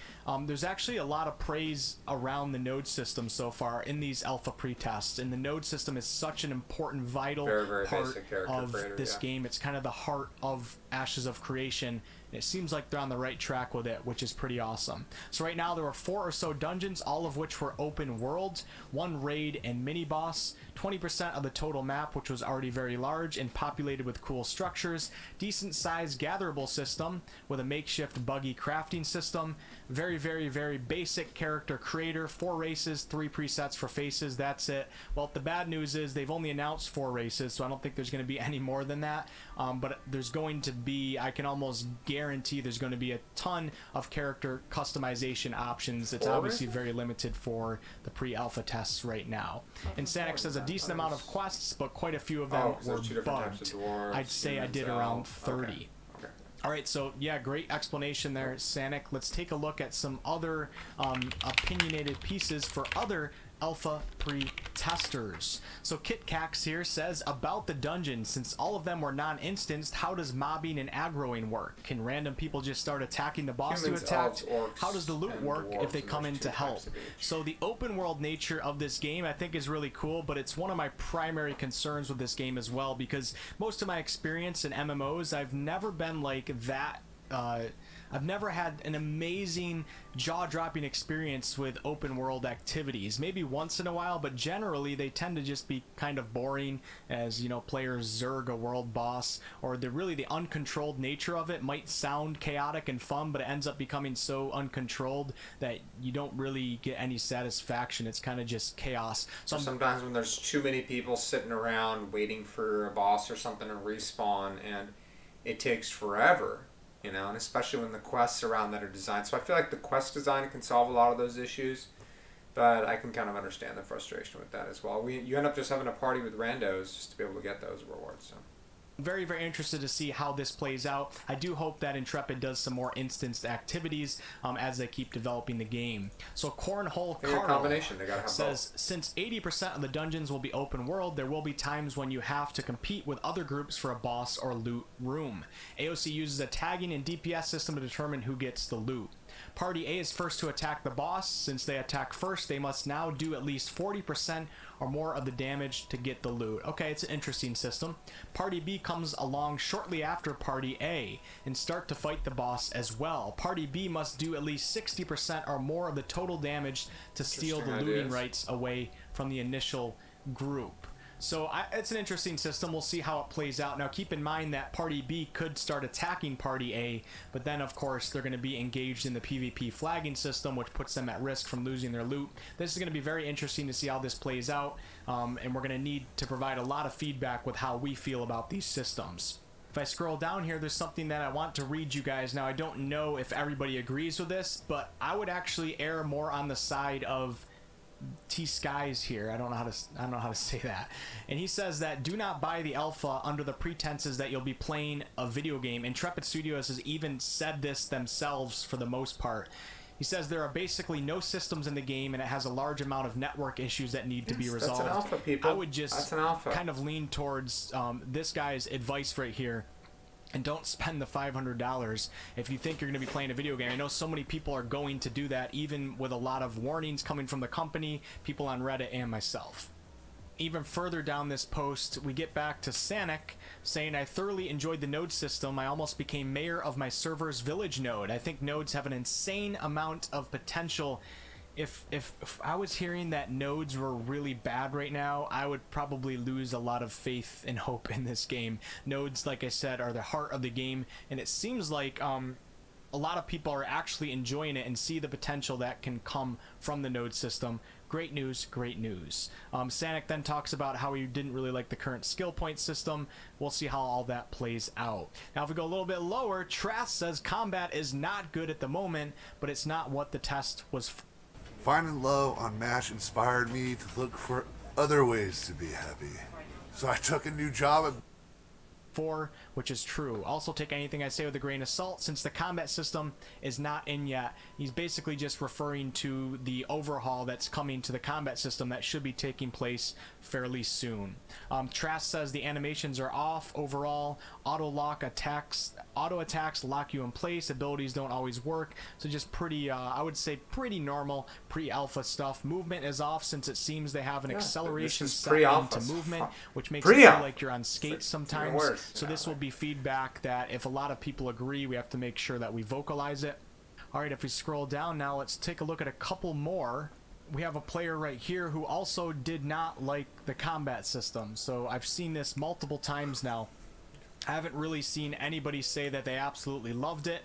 There's actually a lot of praise around the node system so far in these alpha pretests, and the node system is such an important, vital part of this game. It's kind of the heart of Ashes of Creation. It seems like they're on the right track with it, which is pretty awesome. So right now there were 4 or so dungeons, all of which were open world, 1 raid and mini boss, 20% of the total map, which was already very large and populated with cool structures, decent sized gatherable system with a makeshift buggy crafting system, very, very, very basic character creator, 4 races, 3 presets for faces, that's it. Well, the bad news is they've only announced 4 races, so I don't think there's going to be any more than that, but there's going to be, I can almost guarantee there's going to be a ton of character customization options. It's obviously very limited for the pre-alpha tests right now. And Sanic says a decent amount of quests, but quite a few of them were bugged. I'd say I did around 30. Okay. Alright, so yeah, great explanation there, Sanic. Let's take a look at some other opinionated pieces for other alpha pre-testers. So Kit Cax here says about the dungeon, since all of them were non-instanced, how does mobbing and aggroing work? Can random people just start attacking the boss to attack? How does the loot work if they come in to help? So the open world nature of this game I think is really cool, but it's one of my primary concerns with this game as well, because most of my experience in MMOs, I've never been like that. I've never had an amazing jaw-dropping experience with open world activities. Maybe once in a while, but generally they tend to just be kind of boring, as you know, players zerg a world boss, or the uncontrolled nature of it might sound chaotic and fun, but it ends up becoming so uncontrolled that you don't really get any satisfaction. It's kind of just chaos. So sometimes when there's too many people sitting around waiting for a boss or something to respawn, and it takes forever. You know, and especially when the quests around that are designed. So I feel like the quest design can solve a lot of those issues, but I can kind of understand the frustration with that as well. You end up just having a party with randos just to be able to get those rewards. So. Very, very interested to see how this plays out. I do hope that Intrepid does some more instanced activities as they keep developing the game. So Cornhole Carl says, since 80% of the dungeons will be open world, there will be times when you have to compete with other groups for a boss or loot room. AOC uses a tagging and DPS system to determine who gets the loot. Party A is first to attack the boss. Since they attack first, they must now do at least 40% or more of the damage to get the loot. Okay, it's an interesting system. Party B comes along shortly after Party A and start to fight the boss as well. Party B must do at least 60% or more of the total damage to steal the looting rights away from the initial group. So it's an interesting system. We'll see how it plays out. Now keep in mind that Party B could start attacking Party A, but then of course they're going to be engaged in the PvP flagging system, which puts them at risk from losing their loot. This is going to be very interesting to see how this plays out, and we're going to need to provide a lot of feedback with how we feel about these systems. If I scroll down here, there's something that I want to read you guys. Now I don't know if everybody agrees with this, but I would actually err more on the side of T-Skies here. I don't know how to say that. And he says that do not buy the alpha under the pretenses that you'll be playing a video game. Intrepid Studios has even said this themselves for the most part. He says there are basically no systems in the game, and it has a large amount of network issues that need to be resolved. That's an alpha, people. I would just kind of lean towards this guy's advice right here. And don't spend the $500 if you think you're going to be playing a video game. I know so many people are going to do that, even with a lot of warnings coming from the company, people on Reddit, and myself. Even further down this post, we get back to Sanic saying, I thoroughly enjoyed the node system. I almost became mayor of my server's village node. I think nodes have an insane amount of potential. If I was hearing that nodes were really bad right now, I would probably lose a lot of faith and hope in this game. Nodes, like I said, are the heart of the game, and it seems like a lot of people are actually enjoying it and see the potential that can come from the node system. Great news, great news. Sanic then talks about how he didn't really like the current skill point system. We'll see how all that plays out. Now if we go a little bit lower, Trask says combat is not good at the moment, but it's not what the test was for. Finding love on MASH inspired me to look for other ways to be happy. So I took a new job at which is true. Also take anything I say with a grain of salt, since the combat system is not in yet. He's basically just referring to the overhaul that's coming to the combat system that should be taking place fairly soon. Trask says the animations are off overall. Auto attacks lock you in place. Abilities don't always work. So just pretty, I would say pretty normal pre-alpha stuff. Movement is off since it seems they have an acceleration set into movement, which makes it feel like you're on skates sometimes. So this will be feedback that if a lot of people agree, we have to make sure that we vocalize it. Alright, if we scroll down now, let's take a look at a couple more. We have a player right here who also did not like the combat system. So I've seen this multiple times now. I haven't really seen anybody say that they absolutely loved it.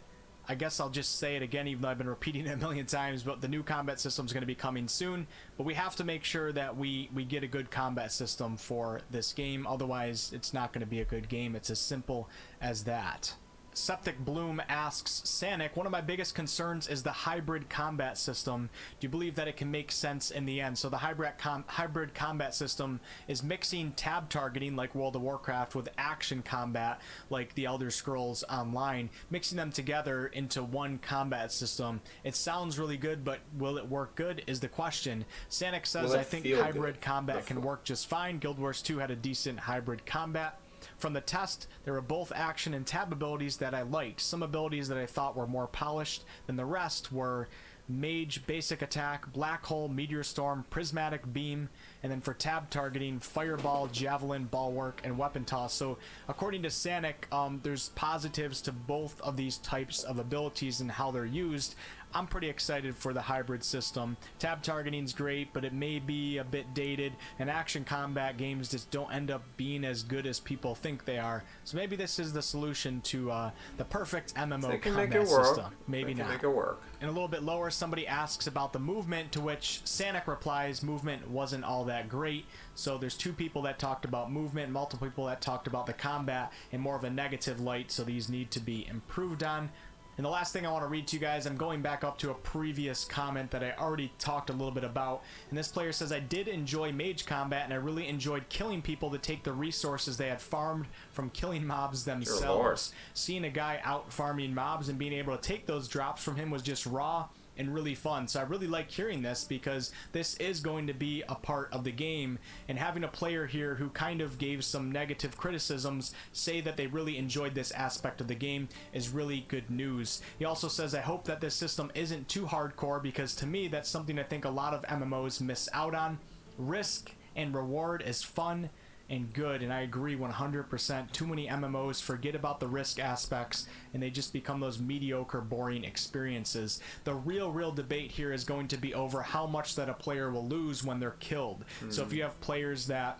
I guess I'll just say it again, even though I've been repeating it a million times, but the new combat system is going to be coming soon. But we have to make sure that we get a good combat system for this game. Otherwise, it's not going to be a good game. It's as simple as that. Septic Bloom asks, Sanic, one of my biggest concerns is the hybrid combat system. Do you believe that it can make sense in the end? So the hybrid combat system is mixing tab targeting like World of Warcraft with action combat like the Elder Scrolls Online, mixing them together into one combat system. It sounds really good, but will it work good is the question. Sanic says, I think hybrid combat can work just fine. Guild Wars 2 had a decent hybrid combat. From the test, there were both action and tab abilities that I liked. Some abilities that I thought were more polished than the rest were Mage, Basic Attack, Black Hole, Meteor Storm, Prismatic Beam, and then for tab targeting, Fireball, Javelin, Bulwark, and Weapon Toss. So according to Sanic, there's positives to both of these types of abilities and how they're used. I'm pretty excited for the hybrid system. Tab targeting's great, but it may be a bit dated, and action combat games just don't end up being as good as people think they are. So maybe this is the solution to the perfect MMO combat system. Maybe not. Make it work. And a little bit lower, somebody asks about the movement, to which Sanic replies, movement wasn't all that great. So there's two people that talked about movement, multiple people that talked about the combat in more of a negative light, so these need to be improved on. And the last thing I want to read to you guys, I'm going back up to a previous comment that I already talked a little bit about. And this player says, I did enjoy mage combat, and I really enjoyed killing people to take the resources they had farmed from killing mobs themselves. Seeing a guy out farming mobs and being able to take those drops from him was just raw and really fun. So I really like hearing this, because this is going to be a part of the game, and having a player here who kind of gave some negative criticisms say that they really enjoyed this aspect of the game is really good news. He also says, I hope that this system isn't too hardcore, because to me that's something I think a lot of MMOs miss out on. Risk and reward is fun and good, and I agree 100%. Too many MMOs forget about the risk aspects, and they just become those mediocre, boring experiences. The real debate here is going to be over how much that a player will lose when they're killed. So if you have players that,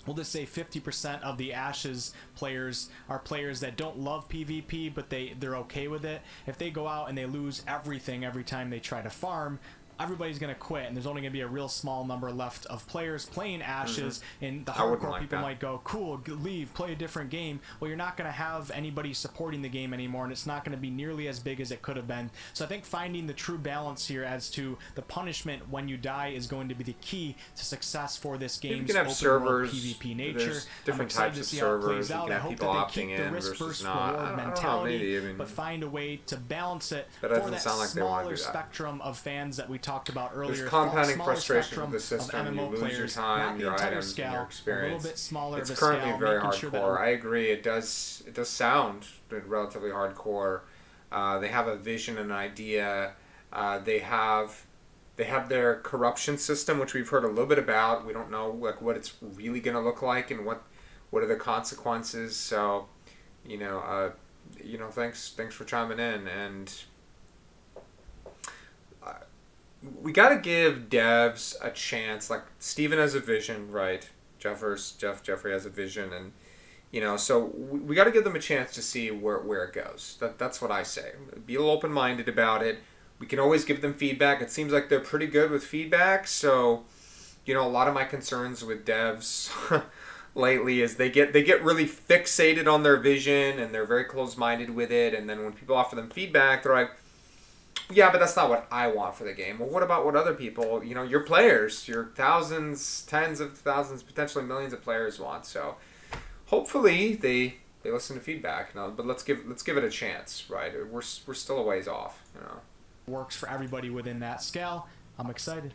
we'll just say 50% of the Ashes players are players that don't love PvP, but they're okay with it. If they go out and they lose everything every time they try to farm, everybody's going to quit, and there's only going to be a real small number left of players playing Ashes, and the hardcore people might go, cool, leave, play a different game. Well, you're not going to have anybody supporting the game anymore, and it's not going to be nearly as big as it could have been. So I think finding the true balance here as to the punishment when you die is going to be the key to success for this game's open world PvP nature. Different types of servers. You can have people opting in versus not. I don't know, maybe. But find a way to balance it for that smaller spectrum of fans that we talked about earlier. There's compounding frustration with the system. You lose your time, your items, and your experience. It's currently very hardcore. I agree. It does sound relatively hardcore. They have a vision and an idea. They have their corruption system, which we've heard a little bit about. We don't know like what it's really going to look like and what are the consequences. So, thanks for chiming in, and we got to give devs a chance. Like Steven has a vision, right? Jeffrey has a vision, and so we got to give them a chance to see where it goes. That's what I say. Be a little open-minded about it. We can always give them feedback. It seems like they're pretty good with feedback. So, a lot of my concerns with devs lately is they get really fixated on their vision, and they're very close-minded with it. And then when people offer them feedback, they're like, Yeah, but that's not what I want for the game. Well, what about what other people, you know, your players, your thousands, tens of thousands, potentially millions of players want? So hopefully they listen to feedback. You know, but let's give it a chance, right? We're still a ways off, you know. Works for everybody within that scale. I'm excited.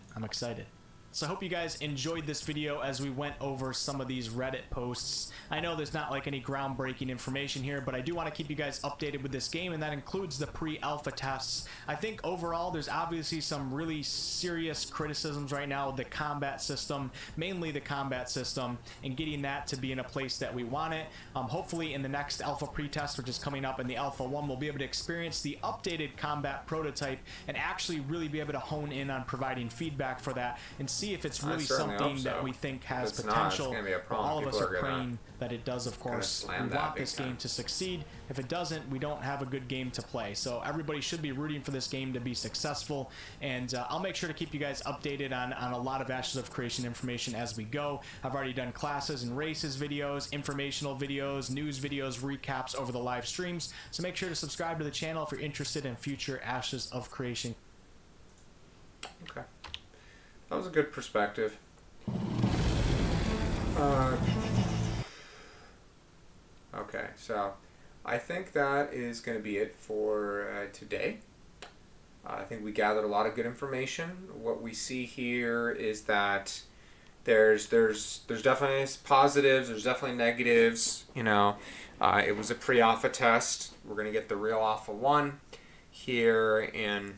So I hope you guys enjoyed this video as we went over some of these Reddit posts. I know there's not like any groundbreaking information here, but I do want to keep you guys updated with this game, and that includes the pre-alpha tests. I think overall there's obviously some really serious criticisms right now of the combat system, mainly the combat system, and getting that to be in a place that we want it. Hopefully in the next alpha pre-test, which is coming up in the alpha 1, we'll be able to experience the updated combat prototype and actually really be able to hone in on providing feedback for that and see if it's really something that we think has potential. All of us are praying that it does, of course. We want this game to succeed. If it doesn't, we don't have a good game to play. So everybody should be rooting for this game to be successful, and I'll make sure to keep you guys updated on a lot of Ashes of Creation information as we go. I've already done classes and races videos, informational videos, news videos, recaps over the live streams, so make sure to subscribe to the channel if you're interested in future Ashes of Creation. Okay. That was a good perspective. Okay, so I think that is going to be it for today. I think we gathered a lot of good information. What we see here is that there's definitely positives, there's definitely negatives. You know, it was a pre-alpha test. We're going to get the real alpha 1 here in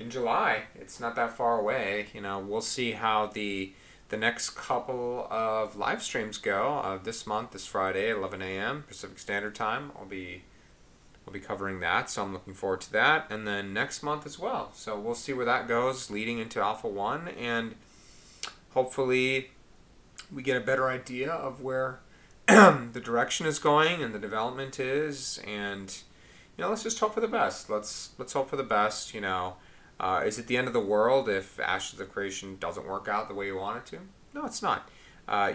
July. It's not that far away. You know, we'll see how the next couple of live streams go. This month, this Friday, 11 a.m. Pacific Standard Time. We'll be covering that, so I'm looking forward to that. And then next month as well. So we'll see where that goes leading into Alpha 1, and hopefully we get a better idea of where the direction is going and the development is. And you know, let's just hope for the best. Let's hope for the best. You know. Is it the end of the world if Ashes of Creation doesn't work out the way you want it to? No, it's not.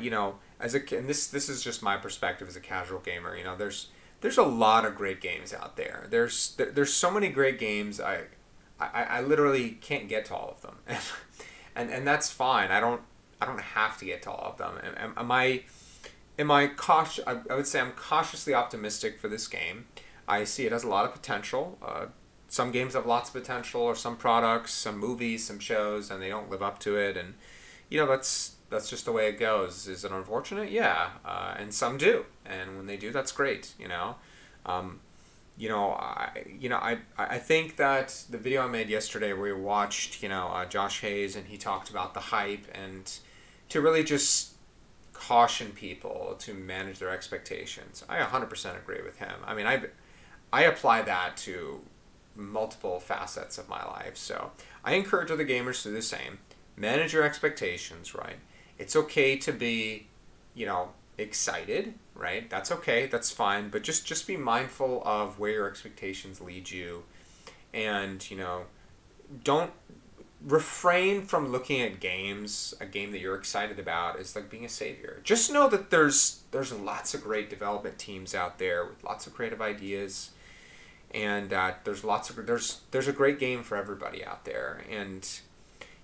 You know, and this is just my perspective as a casual gamer. You know, there's a lot of great games out there. There's so many great games. I literally can't get to all of them, and that's fine. I don't have to get to all of them. Am I cautious? I would say I'm cautiously optimistic for this game. I see it has a lot of potential. Some games have lots of potential, or some products, some movies, some shows, and they don't live up to it. And you know, that's just the way it goes. Is it unfortunate? Yeah, and some do. And when they do, that's great. You know, I think that the video I made yesterday, where we watched, you know, Josh Hayes, and he talked about the hype, and to really just caution people to manage their expectations. I 100% agree with him. I mean, I apply that to multiple facets of my life. So I encourage other gamers to do the same. Manage your expectations, right? It's okay to be, you know, excited, right? That's okay, that's fine, but just be mindful of where your expectations lead you, and, you know, don't refrain from looking at games, a game that you're excited about is like being a savior. Just know that there's lots of great development teams out there with lots of creative ideas, and there's a great game for everybody out there. And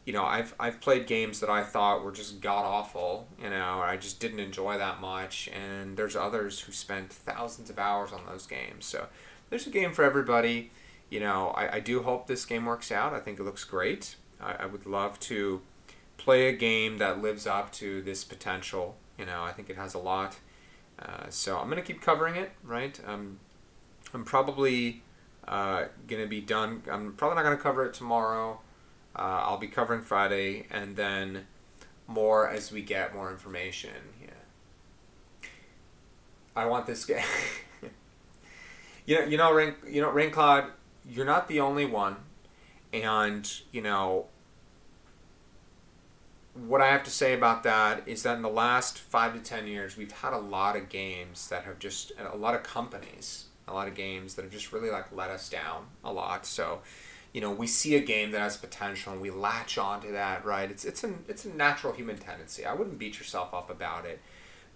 you know, I've played games that I thought were just god awful, you know, or I just didn't enjoy that much, and there's others who spent thousands of hours on those games. So there's a game for everybody. You know, I do hope this game works out. I think it looks great. I would love to play a game that lives up to this potential. You know, I think it has a lot. So I'm going to keep covering it, right? I'm probably going to be done. I'm probably not going to cover it tomorrow. I'll be covering Friday, and then more as we get more information. Yeah. I want this game. Raincloud, you're not the only one, and you know what I have to say about that is that in the last 5 to 10 years, we've had a lot of games that have just, a lot of companies, a lot of games that have just really like let us down a lot. So, you know, we see a game that has potential and we latch onto that, right? It's a natural human tendency. I wouldn't beat yourself up about it,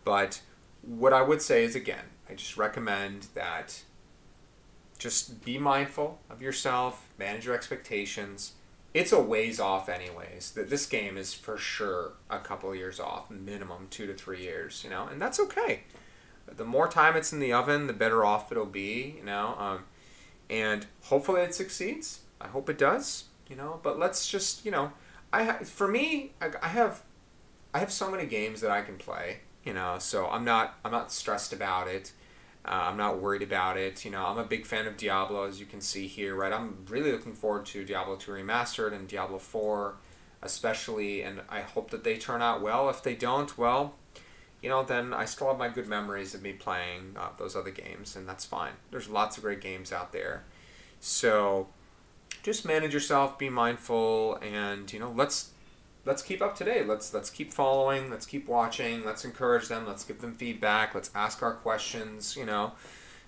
but what I would say is, again, I just recommend that just be mindful of yourself, manage your expectations. It's a ways off anyways. This game is for sure a couple years off, minimum 2 to 3 years, you know, and that's okay. The more time it's in the oven, the better off it'll be, you know, and hopefully it succeeds. I hope it does, you know, but let's just, you know, for me, I have so many games that I can play, you know, so I'm not stressed about it. I'm not worried about it. You know, I'm a big fan of Diablo, as you can see here, right? I'm really looking forward to Diablo 2 Remastered and Diablo 4 especially, and I hope that they turn out well. If they don't, well, you know, then I still have my good memories of me playing those other games, and that's fine. There's lots of great games out there. So just manage yourself, be mindful, and, you know, let's keep up to date. Let's keep following. Let's keep watching. Let's encourage them. Let's give them feedback. Let's ask our questions. You know,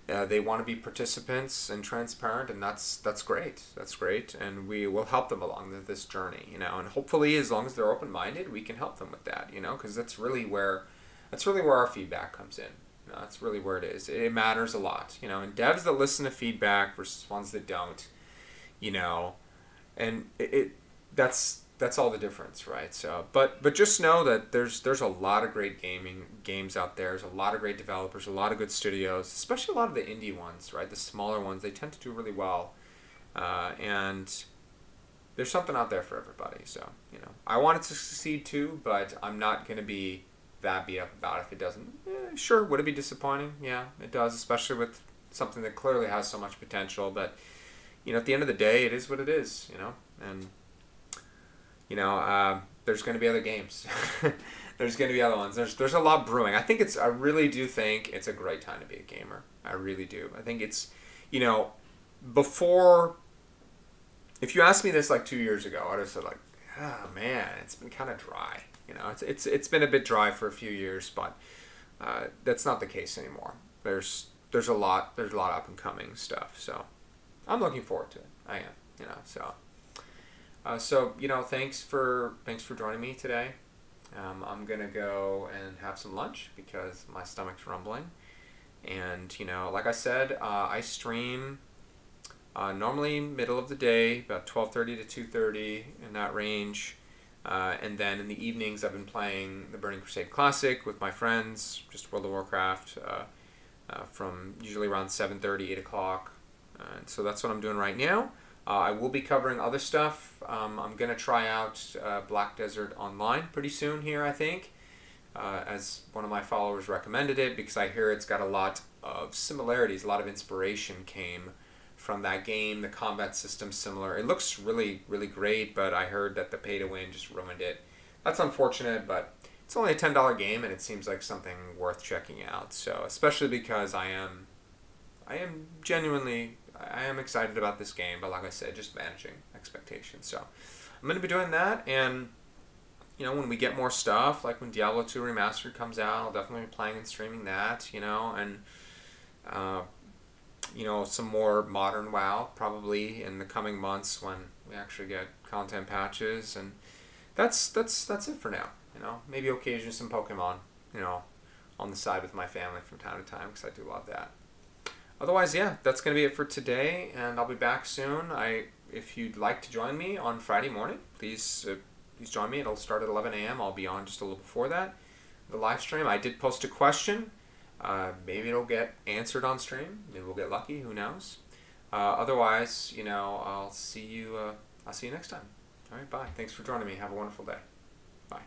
they want to be participants and transparent, and that's great. That's great, and we will help them along this journey. You know, and hopefully, as long as they're open-minded, we can help them with that. You know, because that's really where our feedback comes in. You know, that's really where it is. It matters a lot. You know, and devs that listen to feedback versus ones that don't. You know, and that's all the difference, right? So, but just know that there's a lot of great games out there. There's a lot of great developers, a lot of good studios, especially a lot of the indie ones, right? The smaller ones, they tend to do really well, and there's something out there for everybody. So, you know, I want it to succeed too, but I'm not going to be that beat up about it if it doesn't. Sure, would it be disappointing? Yeah, it does, especially with something that clearly has so much potential. But, you know, at the end of the day, it is what it is, you know, and you know, there's going to be other games. There's going to be other ones. There's a lot brewing. I really do think it's a great time to be a gamer. I really do. I think it's, you know, if you asked me this like 2 years ago, I'd have said like, oh man, it's been kind of dry. You know, it's been a bit dry for a few years, but that's not the case anymore. There's a lot up and coming stuff. So I'm looking forward to it. I am. You know, so. So, you know, thanks for joining me today. I'm going to go and have some lunch because my stomach's rumbling. And, you know, like I said, I stream normally middle of the day, about 12:30 to 2:30 in that range. And then in the evenings, I've been playing the Burning Crusade Classic with my friends, just World of Warcraft, from usually around 7:30, 8 o'clock. And so that's what I'm doing right now. I will be covering other stuff. I'm going to try out Black Desert Online pretty soon here, I think, as one of my followers recommended it, because I hear it's got a lot of similarities, a lot of inspiration came from that game. The combat system's similar. It looks really, really great, but I heard that the pay-to-win just ruined it. That's unfortunate, but it's only a $10 game, and it seems like something worth checking out. So, especially because I am excited about this game, but like I said, just managing expectations. So I'm going to be doing that, and you know, when we get more stuff, like when Diablo 2 Remastered comes out, I'll definitely be playing and streaming that, you know, and you know, some more modern WoW probably in the coming months when we actually get content patches, and that's it for now. You know, maybe occasionally some Pokemon, you know, on the side with my family from time to time, because I do love that. Otherwise, yeah, that's going to be it for today, and I'll be back soon. If you'd like to join me on Friday morning, please join me. It'll start at 11 a.m. I'll be on just a little before that. The live stream, I did post a question. Maybe it'll get answered on stream. Maybe we'll get lucky. Who knows? Otherwise, you know, I'll see you next time. All right, bye. Thanks for joining me. Have a wonderful day. Bye.